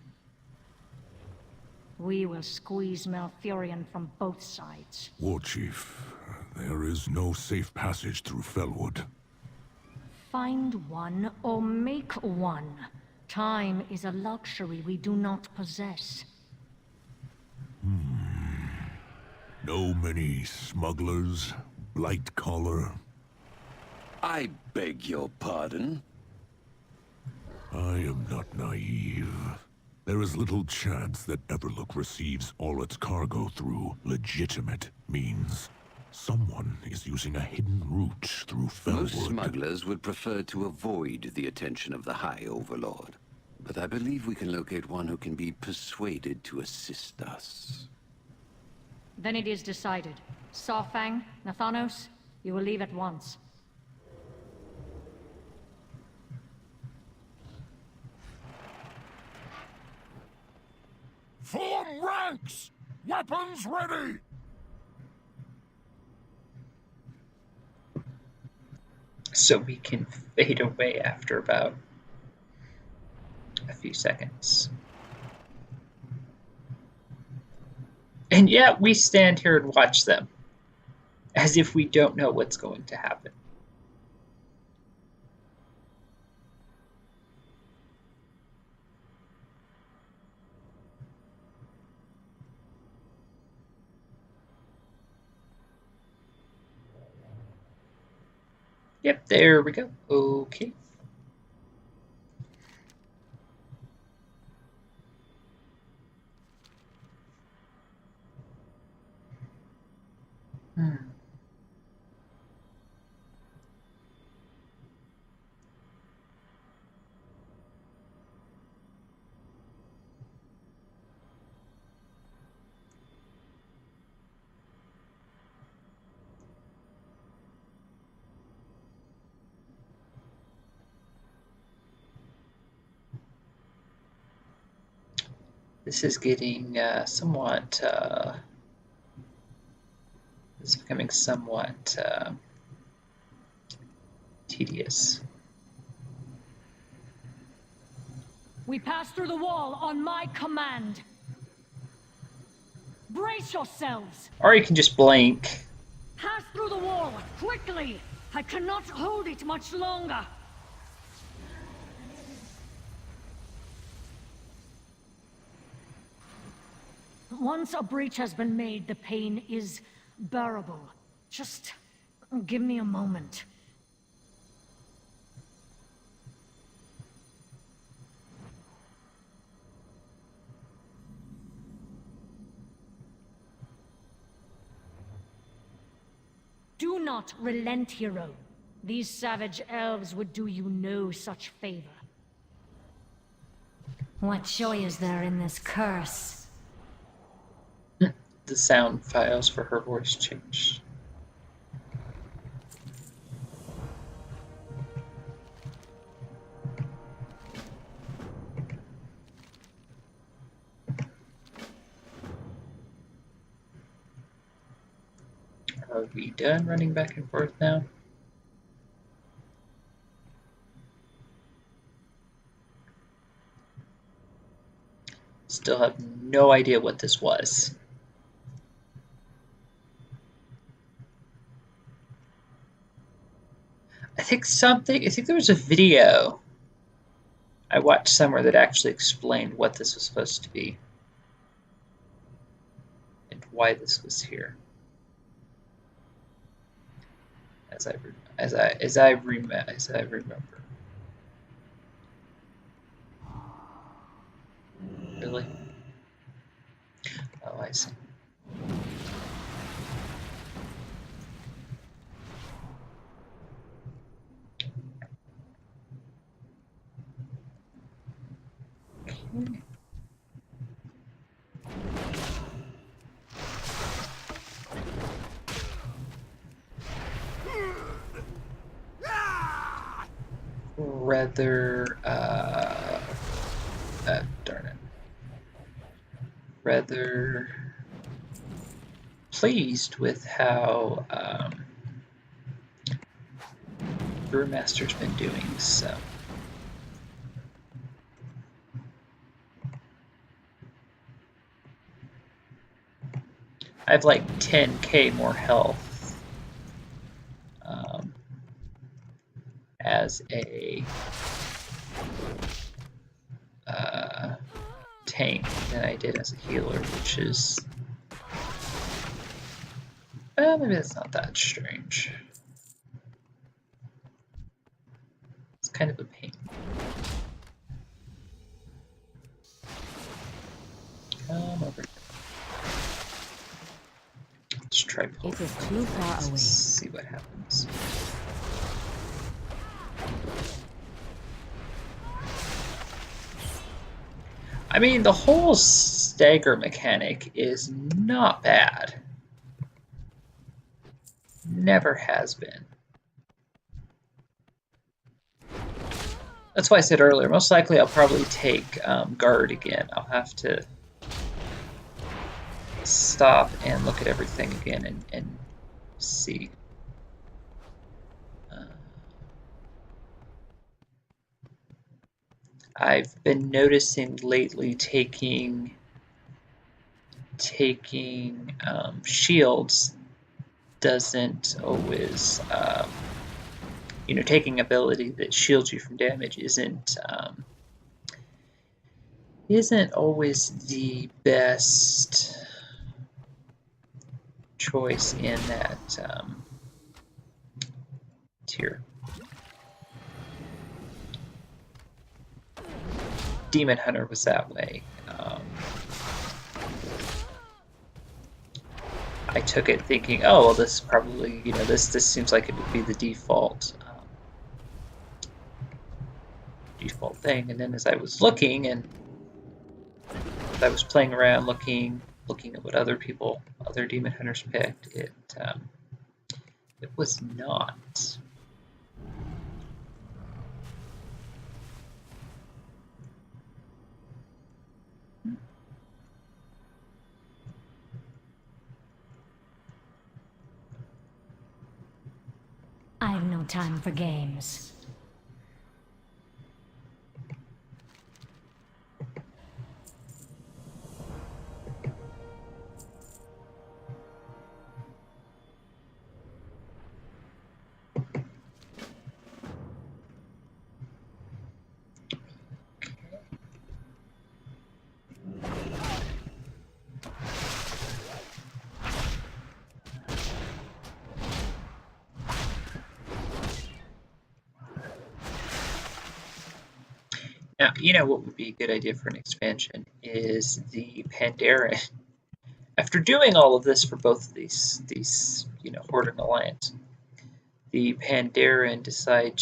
We will squeeze Malfurion from both sides. Warchief, there is no safe passage through Felwood. Find one or make one. Time is a luxury we do not possess. No many smugglers, blight collar. I beg your pardon? I am not naive. There is little chance that Everlook receives all its cargo through legitimate means. Someone is using a hidden route through Felwood. Most smugglers would prefer to avoid the attention of the High Overlord. But I believe we can locate one who can be persuaded to assist us. Then it is decided. Sawfang, Nathanos, you will leave at once. Form ranks! Weapons ready! So we can fade away after about a few seconds. And yet we stand here and watch them, as if we don't know what's going to happen. Yep, there we go. Okay. This is getting somewhat. It's becoming somewhat tedious. We pass through the wall on my command. Brace yourselves! Or you can just blink. Pass through the wall, quickly! I cannot hold it much longer! Once a breach has been made, the pain is bearable. Just give me a moment. Do not relent, hero. These savage elves would do you no such favor. What joy is there in this curse? The sound files for her voice changed. Are we done running back and forth now? Still have no idea what this was. I think there was a video I watched somewhere that actually explained what this was supposed to be and why this was here. As I remember. Really? Oh, I see. Rather, darn it. Rather pleased with how Brewmaster's been doing, so. I have like 10k more health as a tank than I did as a healer, which is, well, maybe that's not that strange. It's kind of a pain. Come over here. Let's try pulling. It is too far away. Let's see what happens. I mean, the whole stagger mechanic is not bad. Never has been. That's why I said earlier, most likely I'll probably take guard again. I'll have to stop and look at everything again and see. I've been noticing lately taking shields doesn't always, you know, taking ability that shields you from damage isn't always the best choice in that tier. Demon Hunter was that way. I took it thinking, oh, well, this is probably, you know, this seems like it would be the default thing. And then as I was looking and as I was playing around, looking at what other Demon Hunters picked, it was not. I have no time for games. Now, you know what would be a good idea for an expansion is the Pandaren. After doing all of this for both of these you know, Horde and Alliance, the Pandaren decide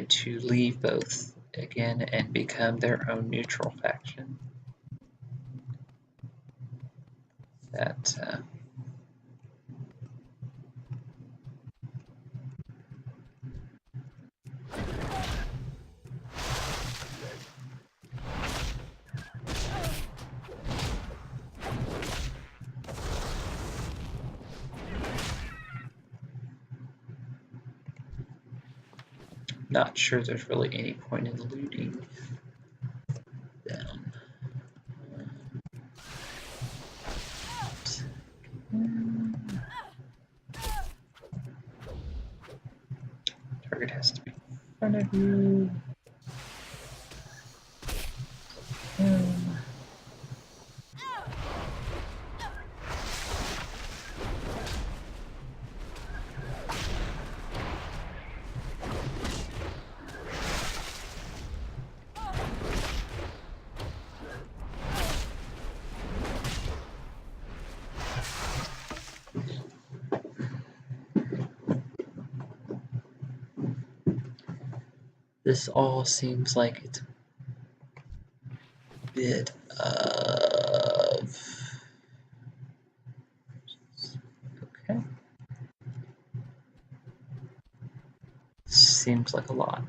to leave both again and become their own neutral faction. That not sure there's really any point in looting them. Target has to be in front of you. This all seems like it's a bit of... Okay. Seems like a lot.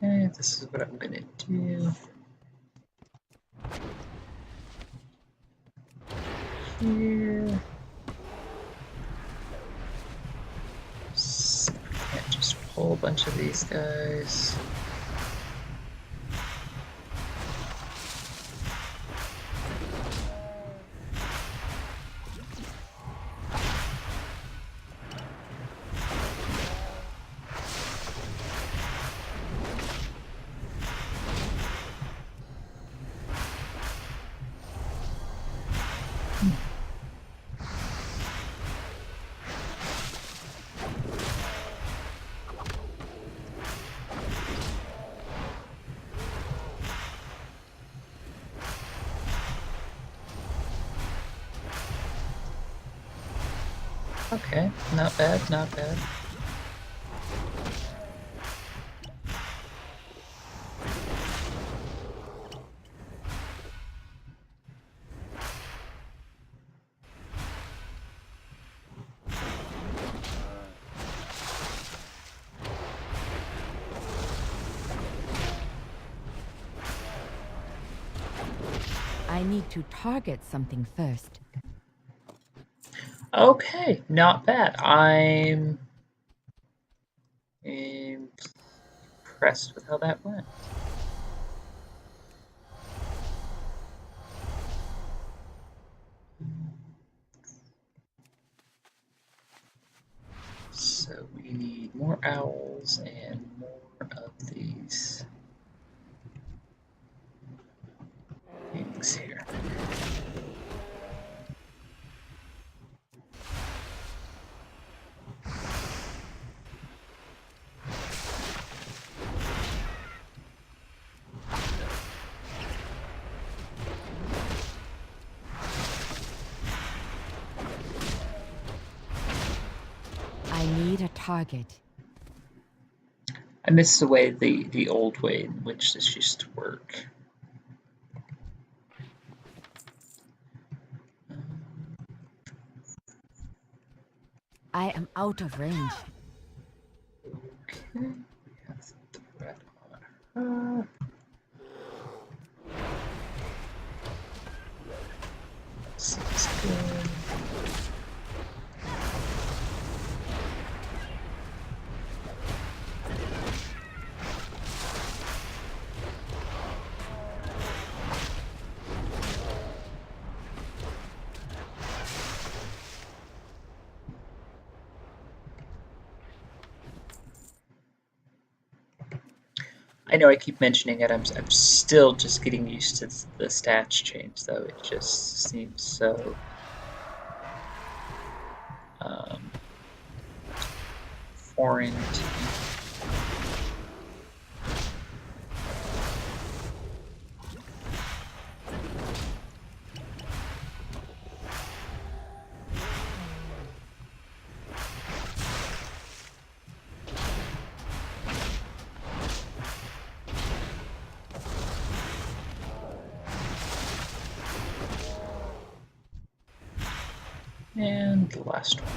Okay, this is what I'm gonna do. Here. So I can't just pull a bunch of these guys. Okay, not bad, not bad. I need to target something first. Okay, not bad. I'm impressed with how that went. So we need more owls and more of these things here. I need a target. I miss the way the old way in which this used to work. I am out of range. Okay, we have the threat on her. Seems good. I know I keep mentioning it, I'm still just getting used to the stats change, though. It just seems so foreign to me. And the last one.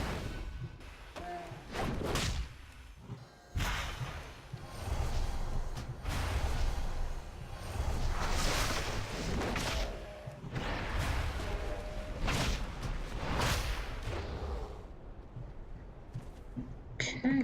Okay.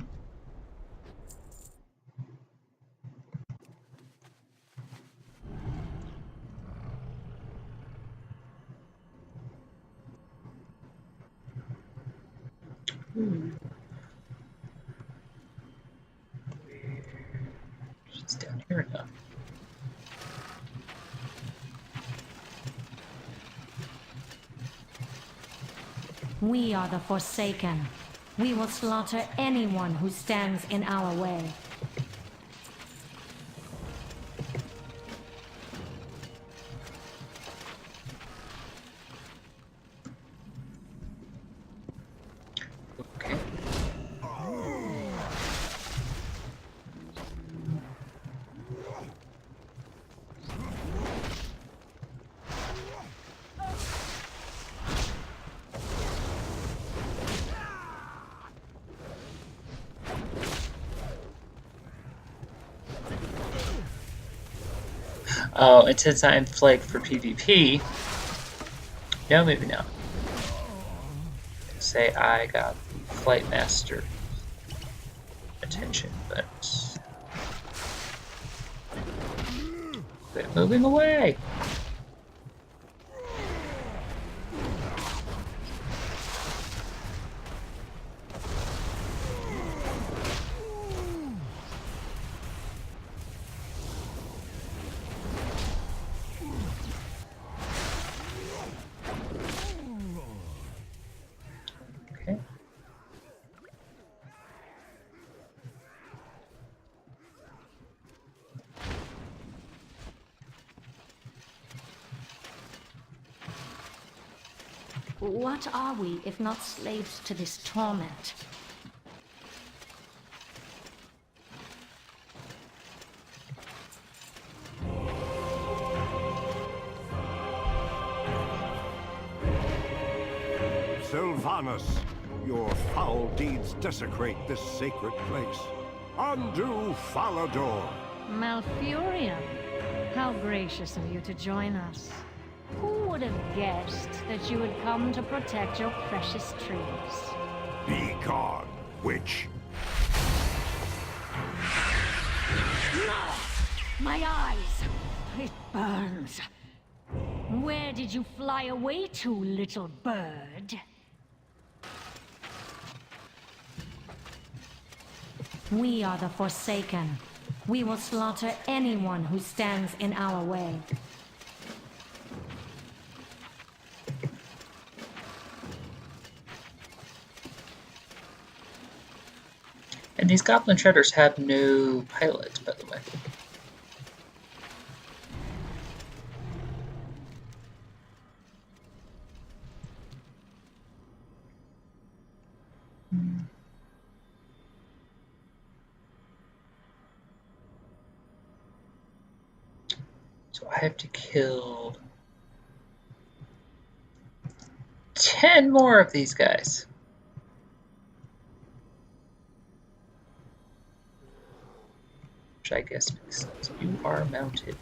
It's down here now. We are the Forsaken. We will slaughter anyone who stands in our way. Okay. Oh, and since I'm flagged for PvP, no, maybe not. Say I got the Flight Master attention, but quit moving away. Okay. What are we, if not slaves to this torment? Sylvanas, your foul deeds desecrate this sacred place. Undo Falador. Malfurion, how gracious of you to join us. Who would have guessed that you would come to protect your precious trees? Be gone, witch. My eyes! It burns. Where did you fly away to, little bird? We are the Forsaken. We will slaughter anyone who stands in our way. And these Goblin Shredders have no pilots, by the way. So I have to kill 10 more of these guys. Which I guess because you are mounted.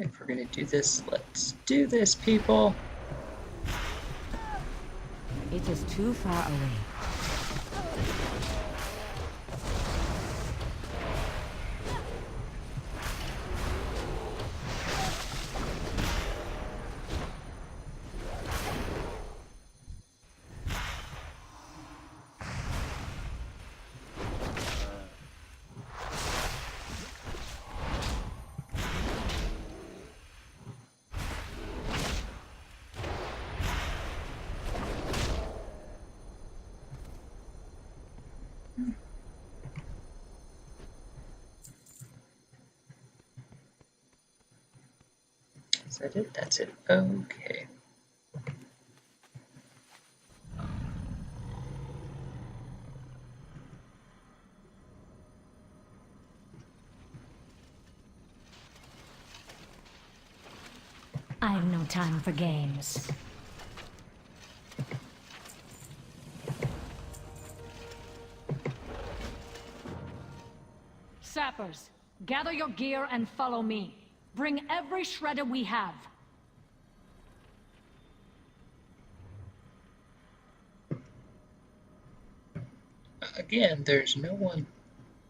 If we're gonna do this, let's do this, people. It is too far away. Is that it? That's it. Okay. I've no time for games. Sappers, gather your gear and follow me. Bring every shredder we have. Again, there's no one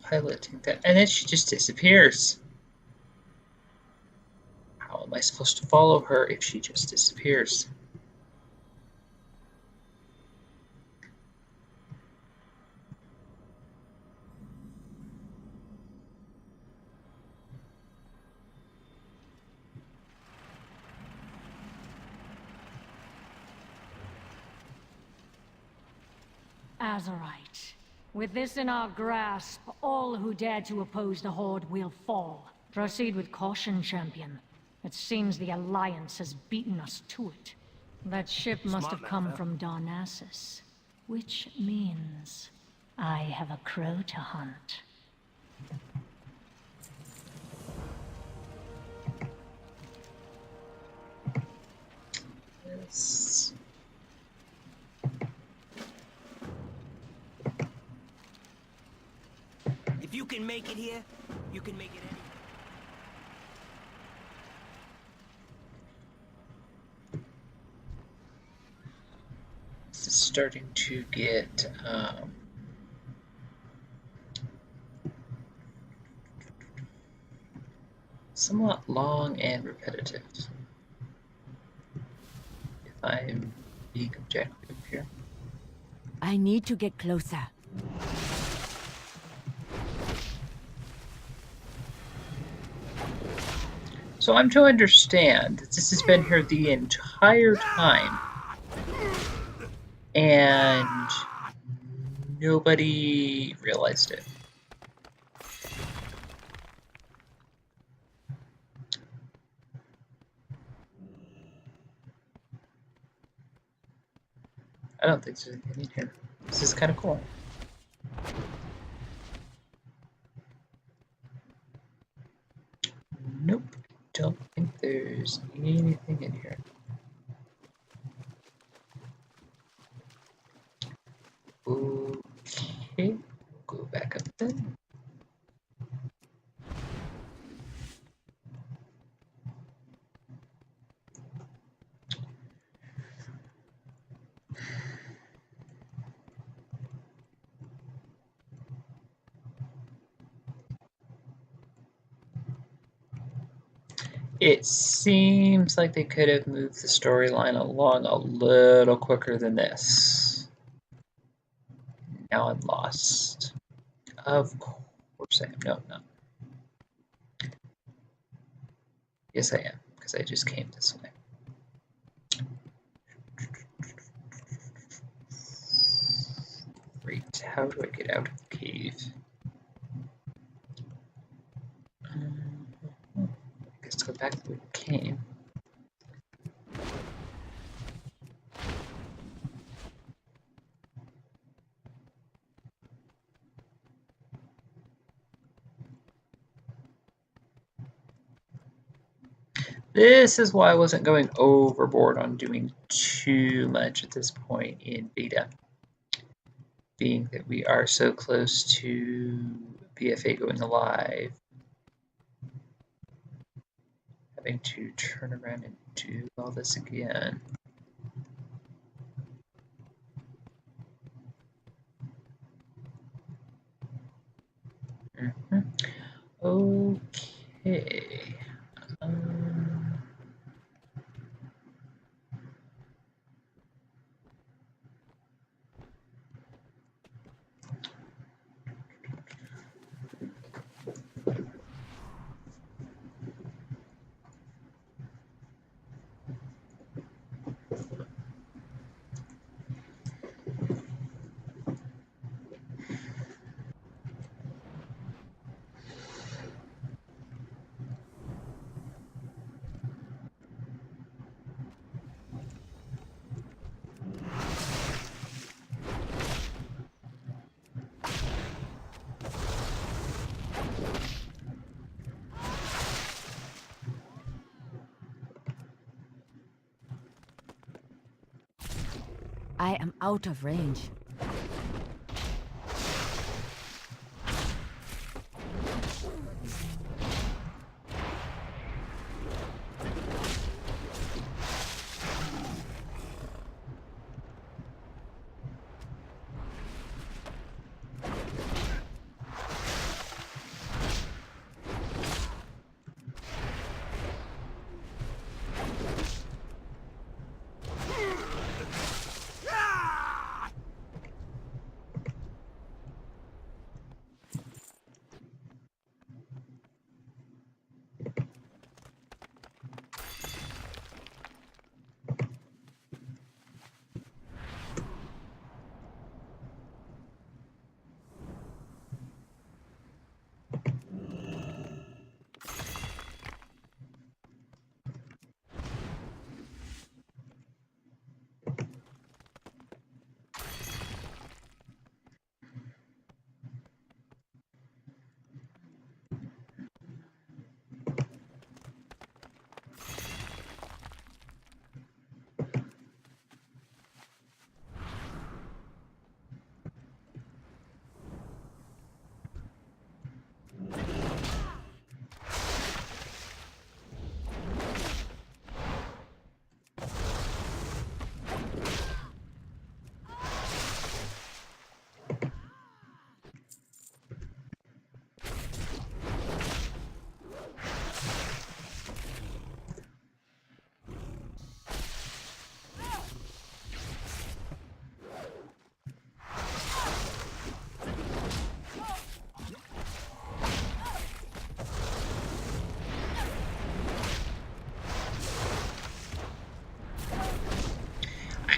piloting that, and then she just disappears. How am I supposed to follow her if she just disappears? Azerite. With this in our grasp, all who dare to oppose the Horde will fall. Proceed with caution, champion. It seems the Alliance has beaten us to it. That ship must have come from Darnassus, which means I have a crow to hunt. Yes. If you can make it here, you can make it anywhere. This is starting to get somewhat long and repetitive, if I'm being objective here. I need to get closer. So I'm to understand that this has been here the entire time, and nobody realized it. I don't think there's anything in here. This is kind of cool. Nope, don't think there's anything in here. Okay, go back up then. It seems like they could have moved the storyline along a little quicker than this. Now I'm lost. Of course I am. No, no. Yes, I am, because I just came this way. Great. How do I get out of the cave? I guess go back the way we came. This is why I wasn't going overboard on doing too much at this point in beta, being that we are so close to BFA going live. having to turn around and do all this again. Okay. I am out of range.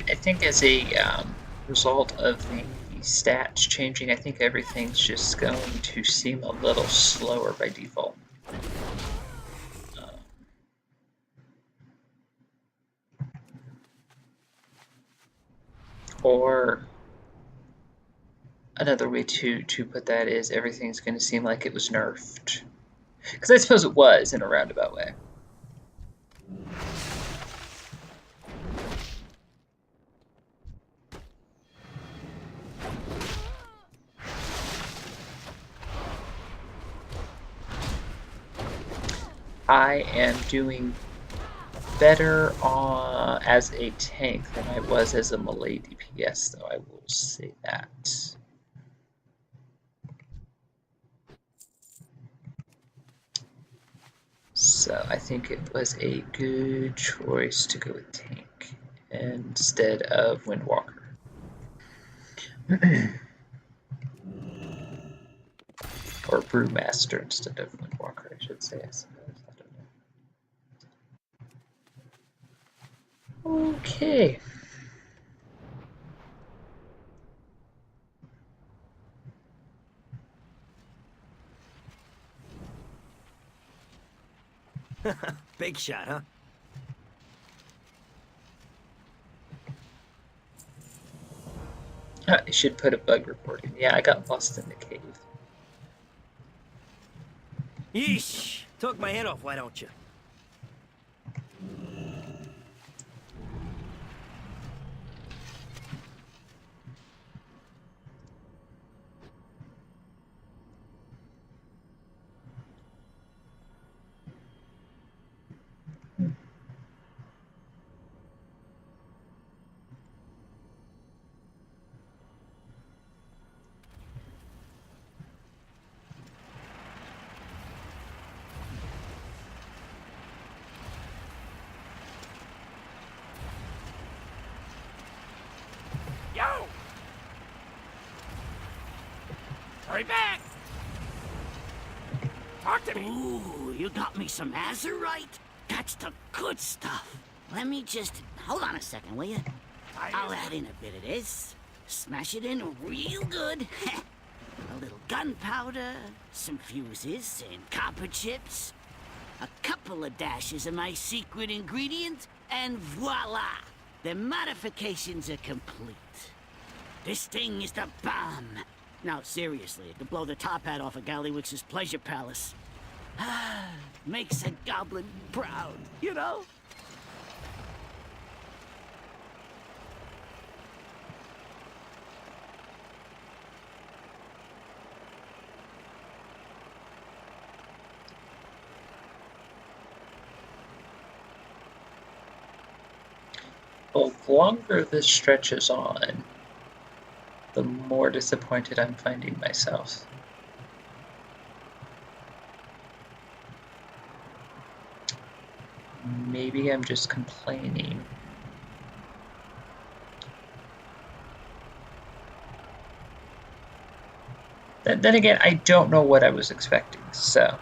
I think as a result of the stats changing, I think everything's just going to seem a little slower by default. Or another way to put that is everything's going to seem like it was nerfed. Because I suppose it was in a roundabout way. I am doing better as a tank than I was as a melee DPS, though I will say that. So I think it was a good choice to go with tank instead of Windwalker. Or brewmaster instead of Windwalker, I should say, I suppose. I don't know. Okay. Big shot, huh? I should put a bug report in. Yeah, I got lost in the cave. Yeesh! Took my head off, why don't you? Hurry back! Talk to me! Ooh, you got me some Azerite? That's the good stuff. Let me just... Hold on a second, will you? I'll add in a bit of this. Smash it in real good. A little gunpowder, some fuses, and copper chips. A couple of dashes of my secret ingredient, and voila! The modifications are complete. This thing is the bomb. Now, seriously, it could blow the top hat off of Gallywix's pleasure palace. Makes a goblin proud, you know? Well, the longer this stretches on, the more disappointed I'm finding myself. Maybe I'm just complaining. Then again, I don't know what I was expecting, so...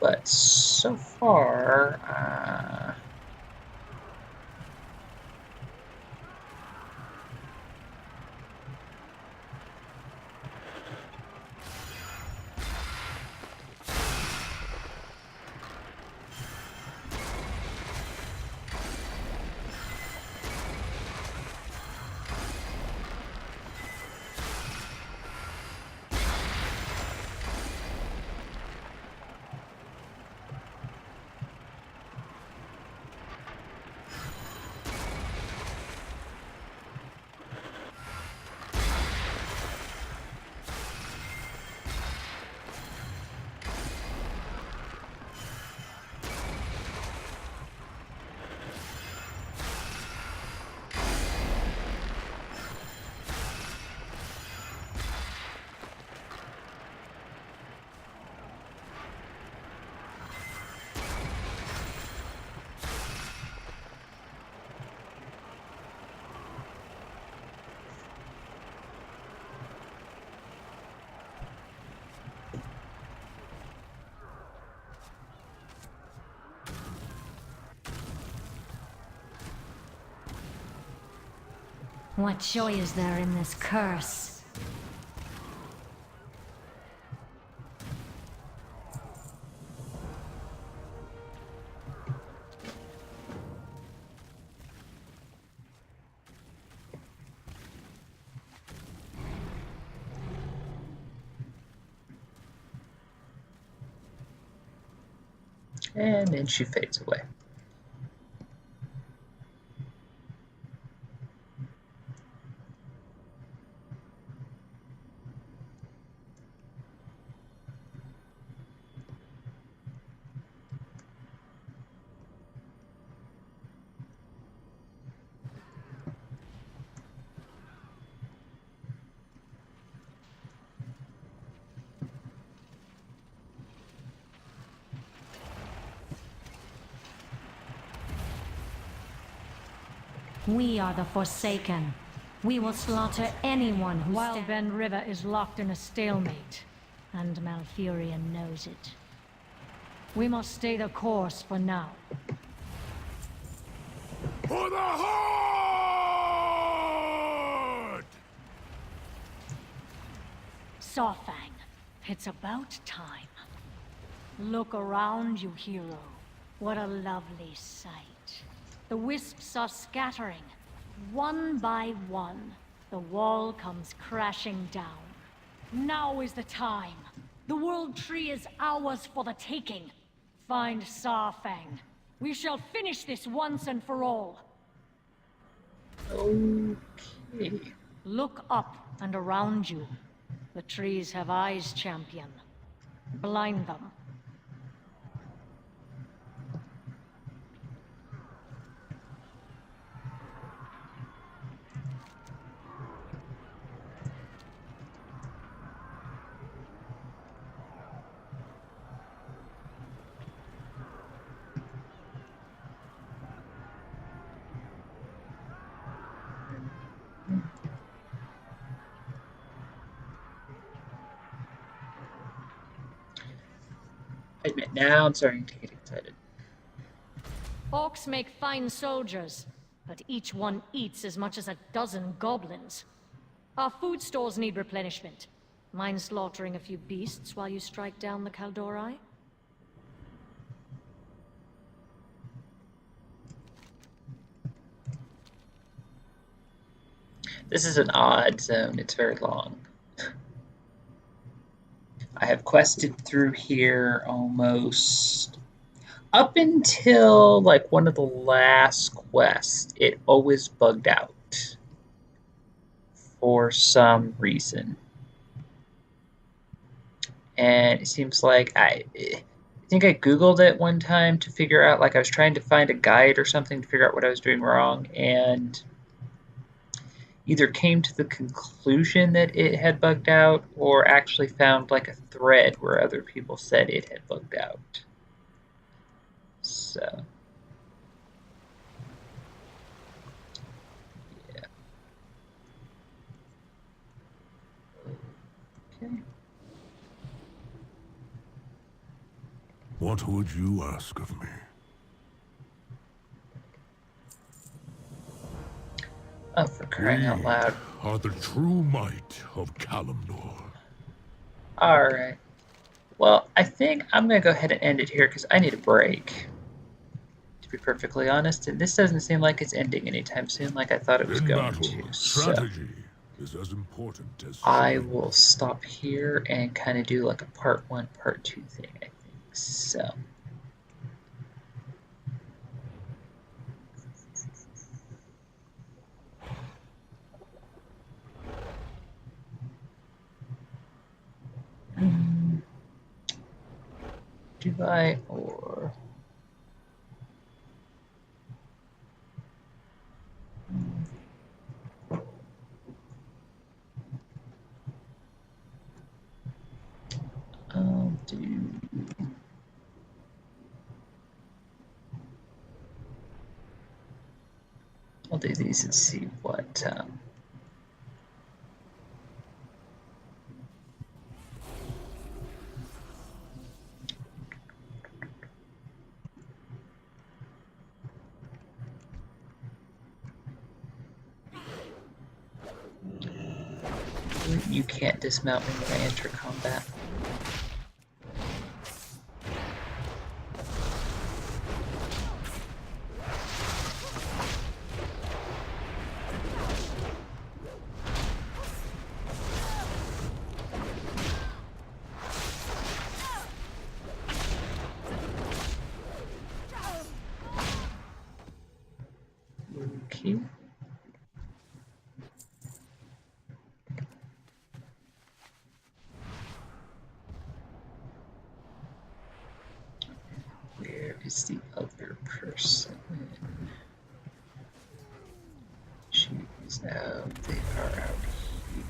But so far, What joy is there in this curse? and then she fades away. We are the Forsaken. We will slaughter anyone who Wildbend River is locked in a stalemate, and Malfurion knows it. We must stay the course for now. For the Horde! Sawfang, it's about time. Look around you, hero. What a lovely sight. The wisps are scattering. One by one, the wall comes crashing down. Now is the time. The World Tree is ours for the taking. Find Sawfang. We shall finish this once and for all. Okay. Look up and around you. The trees have eyes, champion. Blind them. I admit, now I'm starting to get excited. Orcs make fine soldiers, but each one eats as much as a dozen goblins. Our food stores need replenishment. Mind slaughtering a few beasts while you strike down the Kaldori? This is an odd zone. It's very long. I have quested through here almost up until like one of the last quests. It always bugged out for some reason. And it seems like I think I Googled it one time to figure out, like I was trying to find a guide or something to figure out what I was doing wrong, and either came to the conclusion that it had bugged out or actually found like a thread where other people said it had bugged out. So, yeah. Okay. What would you ask of me? Oh, for crying out loud. We are the true might of Kalimdor. Alright. Well, I think I'm going to go ahead and end it here because I need a break. To be perfectly honest, and this doesn't seem like it's ending anytime soon like I thought it was going to. Strategy is as important as I will stop here and kind of do like a part 1, part 2 thing, I think. So. Do I or I'll do these and see what you can't dismount me when I enter combat. Okay. Where is the other person? She is out. They are out here.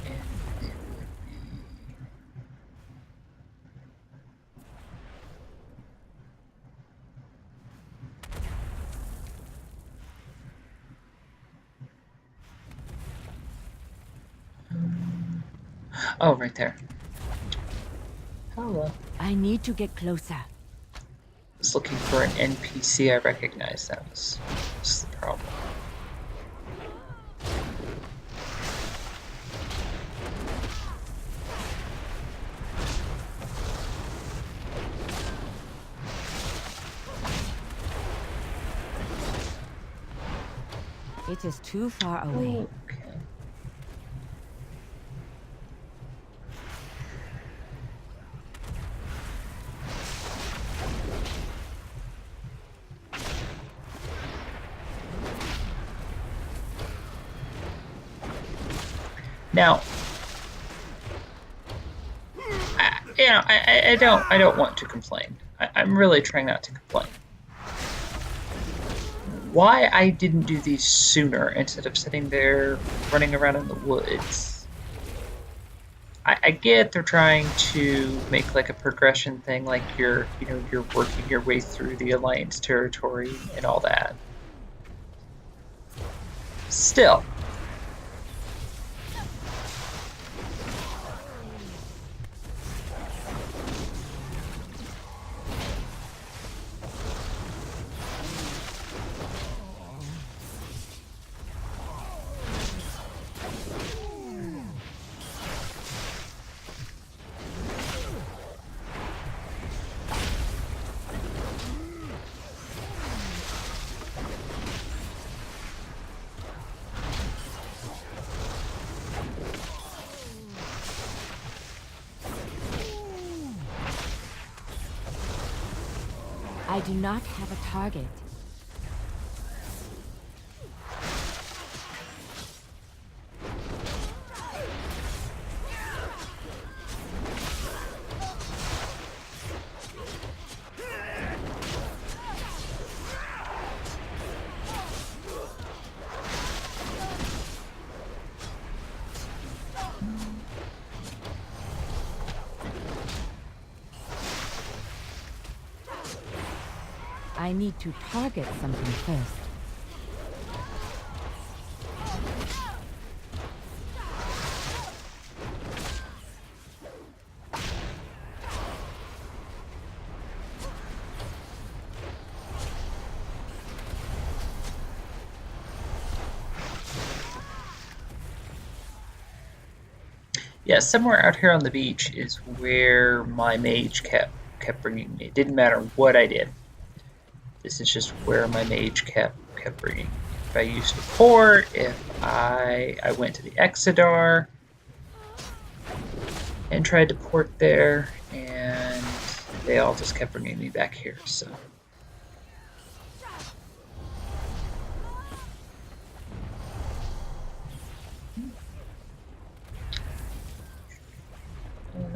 And it would be oh, right there. Hello. I need to get closer. I was looking for an NPC I recognized. That was the problem. It is too far away. Okay. Now, I don't want to complain. I'm really trying not to complain. Why I didn't do these sooner instead of sitting there running around in the woods? I get they're trying to make like a progression thing, like you're working your way through the Alliance territory and all that. Still, I do not have a target. I need to target something first. Yeah, somewhere out here on the beach is where my mage kept bringing me. It didn't matter what I did. This is just where my mage kept bringing me. If I used a port, if I went to the Exodar and tried to port there, and they all just kept bringing me back here. So.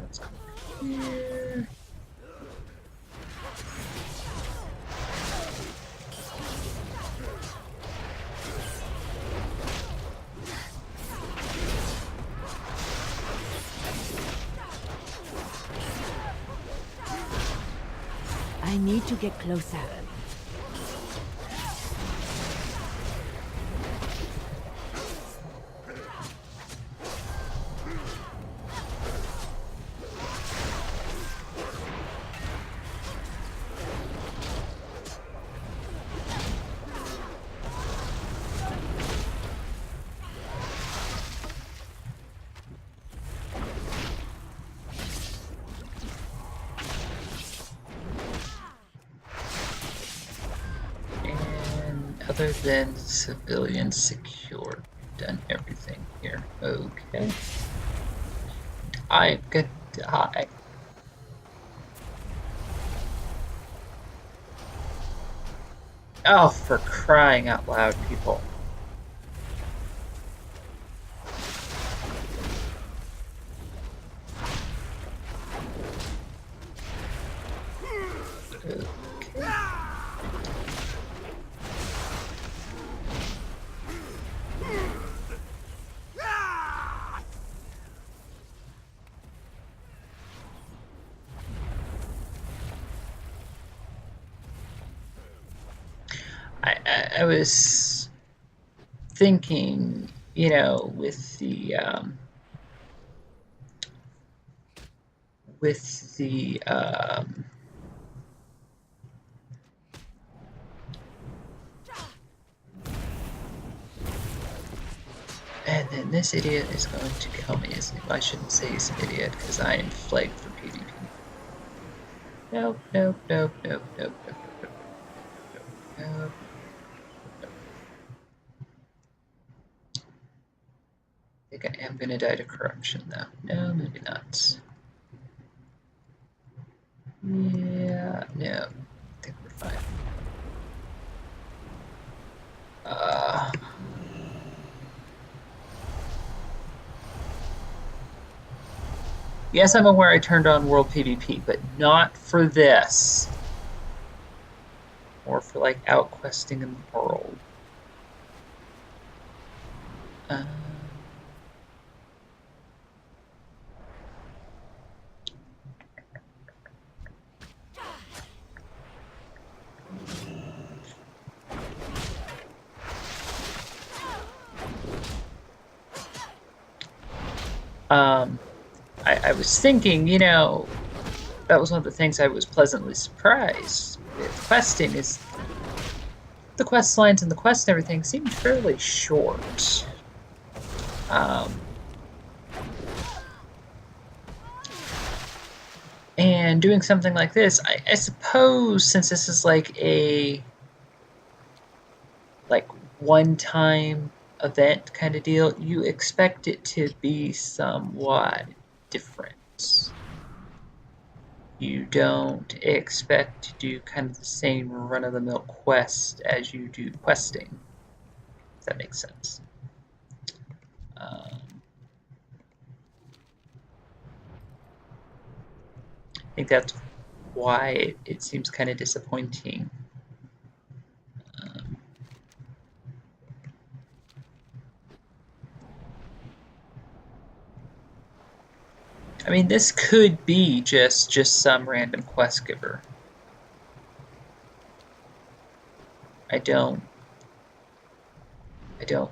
Let's go here. I need to get closer. Other than civilian secure, done everything here. Okay. I'm gonna die. Oh, for crying out loud, people. I was thinking, you know, with the and then this idiot is going to kill me. I shouldn't say he's an idiot because I am flagged for PvP. Nope, nope, nope, nope, nope, nope, nope, nope, nope. I think I am going to die to corruption, though. No, maybe not. Yeah, no. I think we're fine. Yes, I'm aware I turned on World PvP, but not for this. Or for, like, outquesting in the world. I was thinking, you know, that was one of the things I was pleasantly surprised with questing is the quest lines and the quest and everything seemed fairly short. And doing something like this, I suppose since this is like a one-time event kind of deal, you expect it to be somewhat different. you don't expect to do kind of the same run-of-the-mill quest as you do questing. If that makes sense. I think that's why it seems kind of disappointing. I mean, this could be just some random quest giver. I don't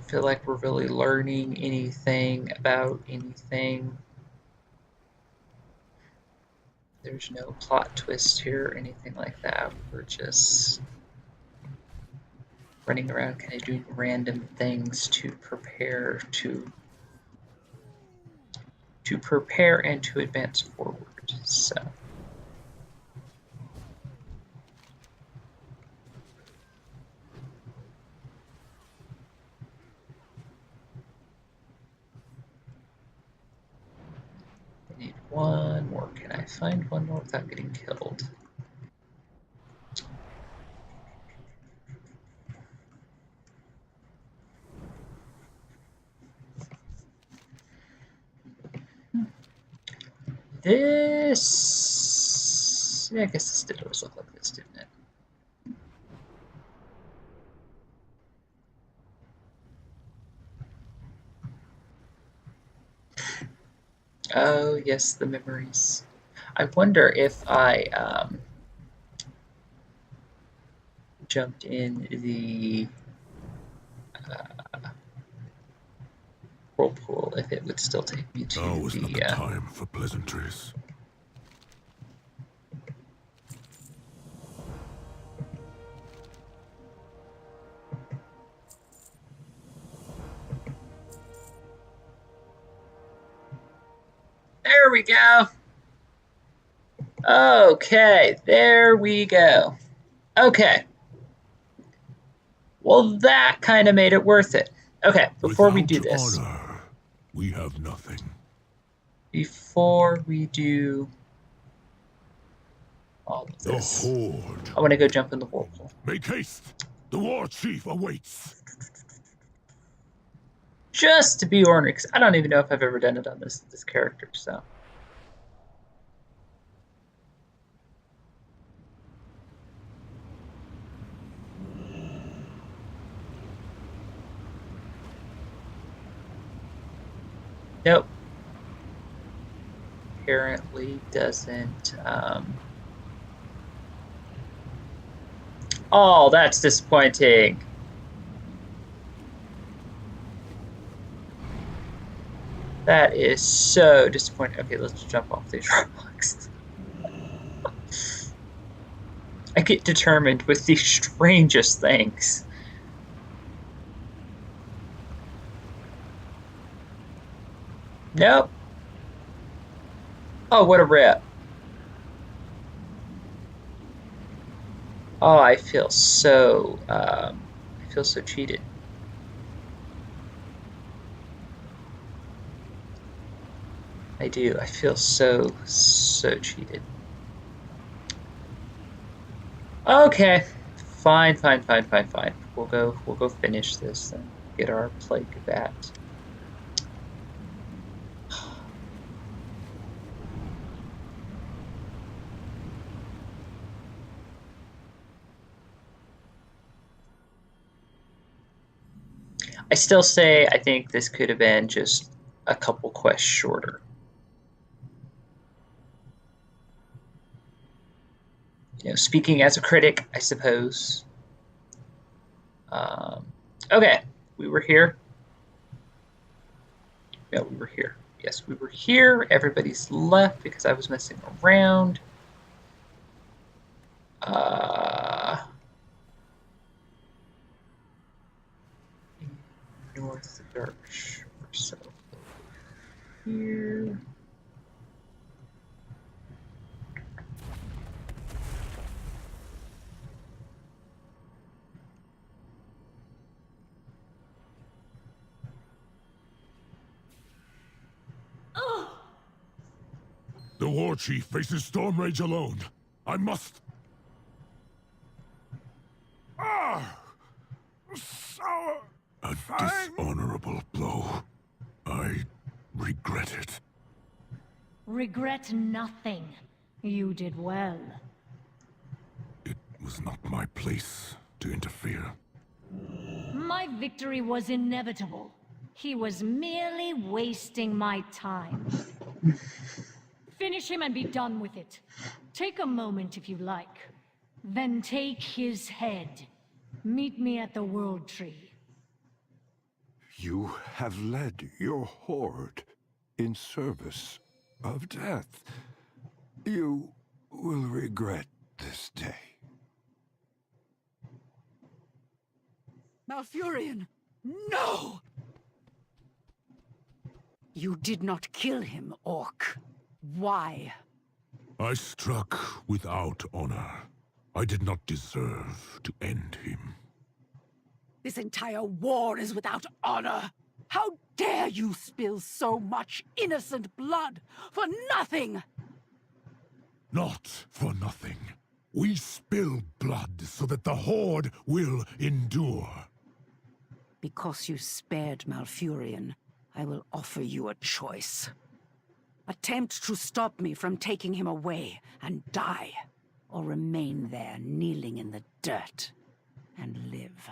feel like we're really learning anything about anything. There's no plot twist here or anything like that. We're just running around kind of doing random things to prepare and to advance forward. So I need one more. Can I find one more without getting killed? This... yeah, I guess this did always look like this, didn't it? Oh, yes, the memories. I wonder if I jumped in the whirlpool, if it would still take me to now is not the time for pleasantries. There we go. Okay, there we go. Okay. Well, that kind of made it worth it. Okay, before we do this. Honor, we have nothing. Before we do all of this, the Horde. I want to go jump in the whirlpool. Make haste. The war chief awaits. Just to be ornery, because I don't even know if I've ever done it on this character, so. Nope. Apparently doesn't. Oh, that's disappointing. That is so disappointing. Okay, let's jump off these rocks. I get determined with the strangest things. Nope. Oh, what a rip. Oh, I feel so cheated. I do. I feel so cheated. Okay. Fine. We'll go finish this and get our Plaguebat. I still say I think this could have been just a couple quests shorter. You know, speaking as a critic, I suppose. Okay, we were here. No, we were here. Yes, we were here. Everybody's left because I was messing around. North Dark Shore, so here. The war chief faces storm rage alone. I must... A dishonorable blow. I regret it. Regret nothing. You did well. It was not my place to interfere. My victory was inevitable. He was merely wasting my time. Finish him and be done with it. Take a moment if you like. Then take his head. Meet me at the World Tree. You have led your horde in service of death. You will regret this day. Malfurion, no! You did not kill him, Orc. Why? I struck without honor. I did not deserve to end him. This entire war is without honor. How dare you spill so much innocent blood for nothing? Not for nothing. We spill blood so that the Horde will endure. Because you spared Malfurion, I will offer you a choice. Attempt to stop me from taking him away and die, or remain there kneeling in the dirt and live.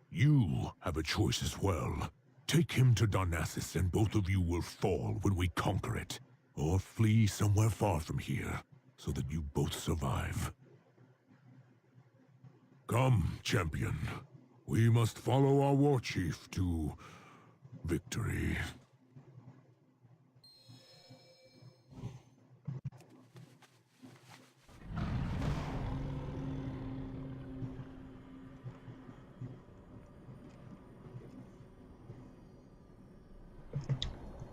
You have a choice as well. Take him to Darnassus and both of you will fall when we conquer it. Or flee somewhere far from here, so that you both survive. Come, champion. We must follow our war chief to victory.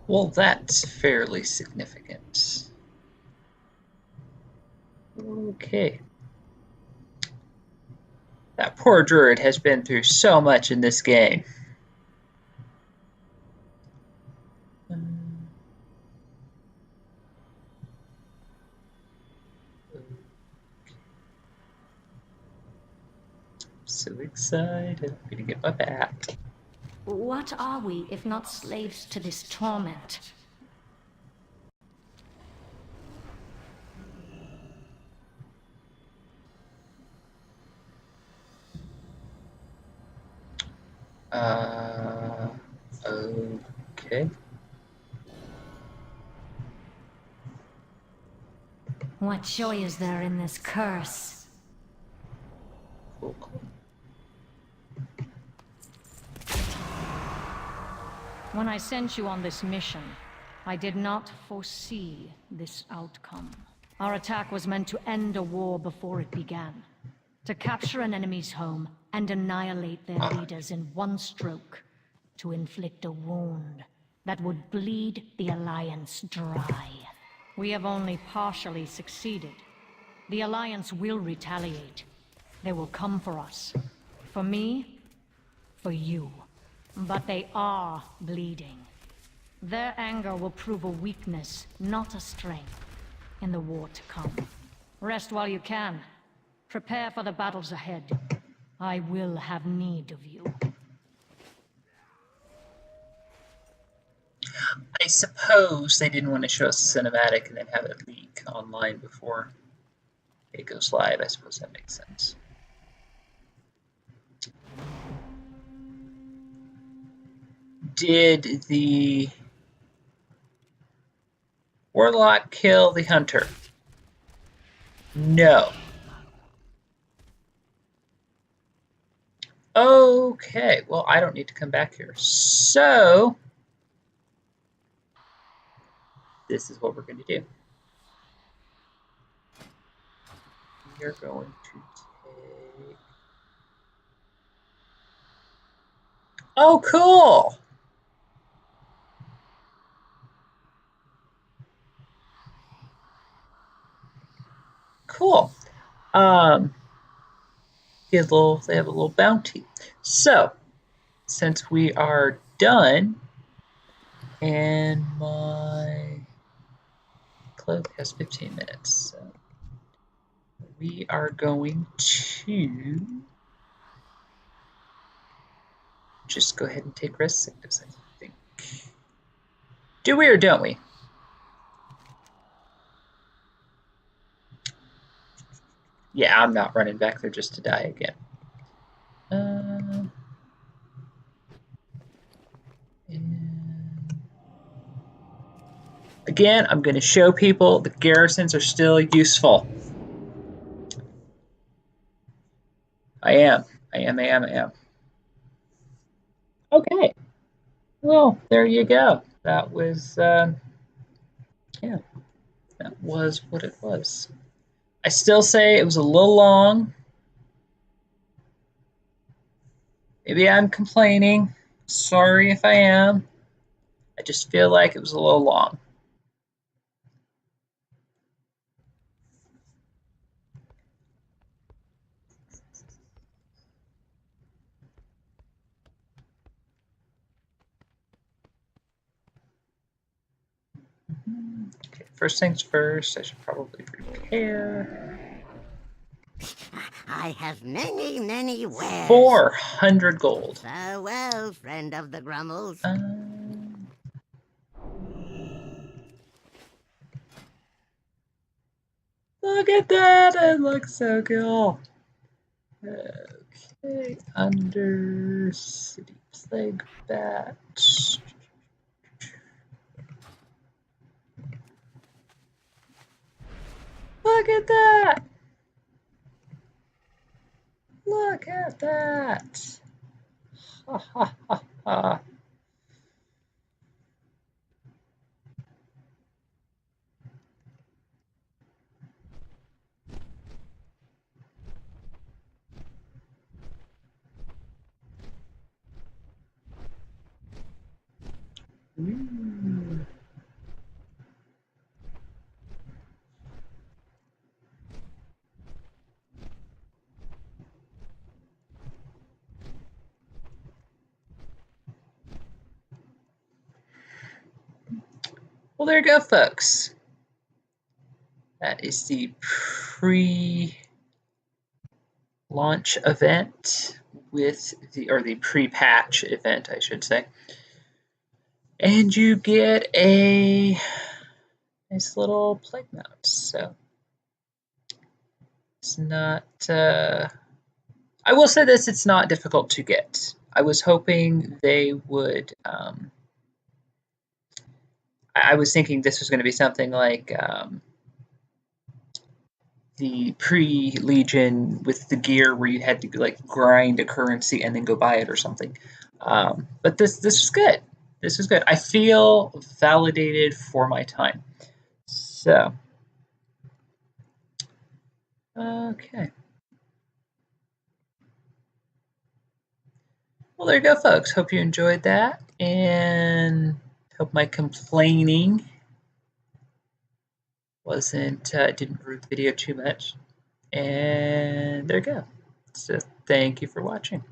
Well, that's fairly significant. Okay. That poor druid has been through so much in this game. So excited. I'm gonna get my bat. What are we if not slaves to this torment? Okay. What joy is there in this curse? Cool. When I sent you on this mission, I did not foresee this outcome. Our attack was meant to end a war before it began. To capture an enemy's home and annihilate their leaders in one stroke. To inflict a wound that would bleed the Alliance dry. We have only partially succeeded. The Alliance will retaliate. They will come for us. For me, for you. But they are bleeding. Their anger will prove a weakness, not a strength, in the war to come. Rest while you can. Prepare for the battles ahead. I will have need of you. I suppose they didn't want to show us a cinematic and then have it leak online before it goes live. I suppose that makes sense. Did the Warlock kill the Hunter? No. Okay, well, I don't need to come back here. So, this is what we're going to do. We are going to take... Oh, cool! Cool. They have a little bounty. So, since we are done, and my cloak has 15 minutes. So we are going to just go ahead and take rest sickness, I think. Do we or don't we? Yeah, I'm not running back there just to die again. And again, I'm going to show people the garrisons are still useful. I am. Okay. Well, there you go. That was, yeah, that was what it was. I still say it was a little long. Maybe I'm complaining. Sorry if I am. I just feel like it was a little long. Okay, first things first, I should probably prepare. I have many, many wares. 400 gold. Farewell, friend of the Grummles. Look at that! It looks so cool. Okay, Undercity Plaguebat. Look at that! Look at that! Ha ha ha ha. Ooh. Well, there you go, folks. That is the pre-launch event with the pre-patch event, I should say. And you get a nice little plague mount. So it's not. I will say this: it's not difficult to get. I was hoping they would. I was thinking this was going to be something like the pre-Legion with the gear, where you had to like grind a currency and then go buy it or something. But this is good. This is good. I feel validated for my time. So, okay. Well, there you go, folks. Hope you enjoyed that, and hope my complaining didn't ruin the video too much. And there you go. So, thank you for watching.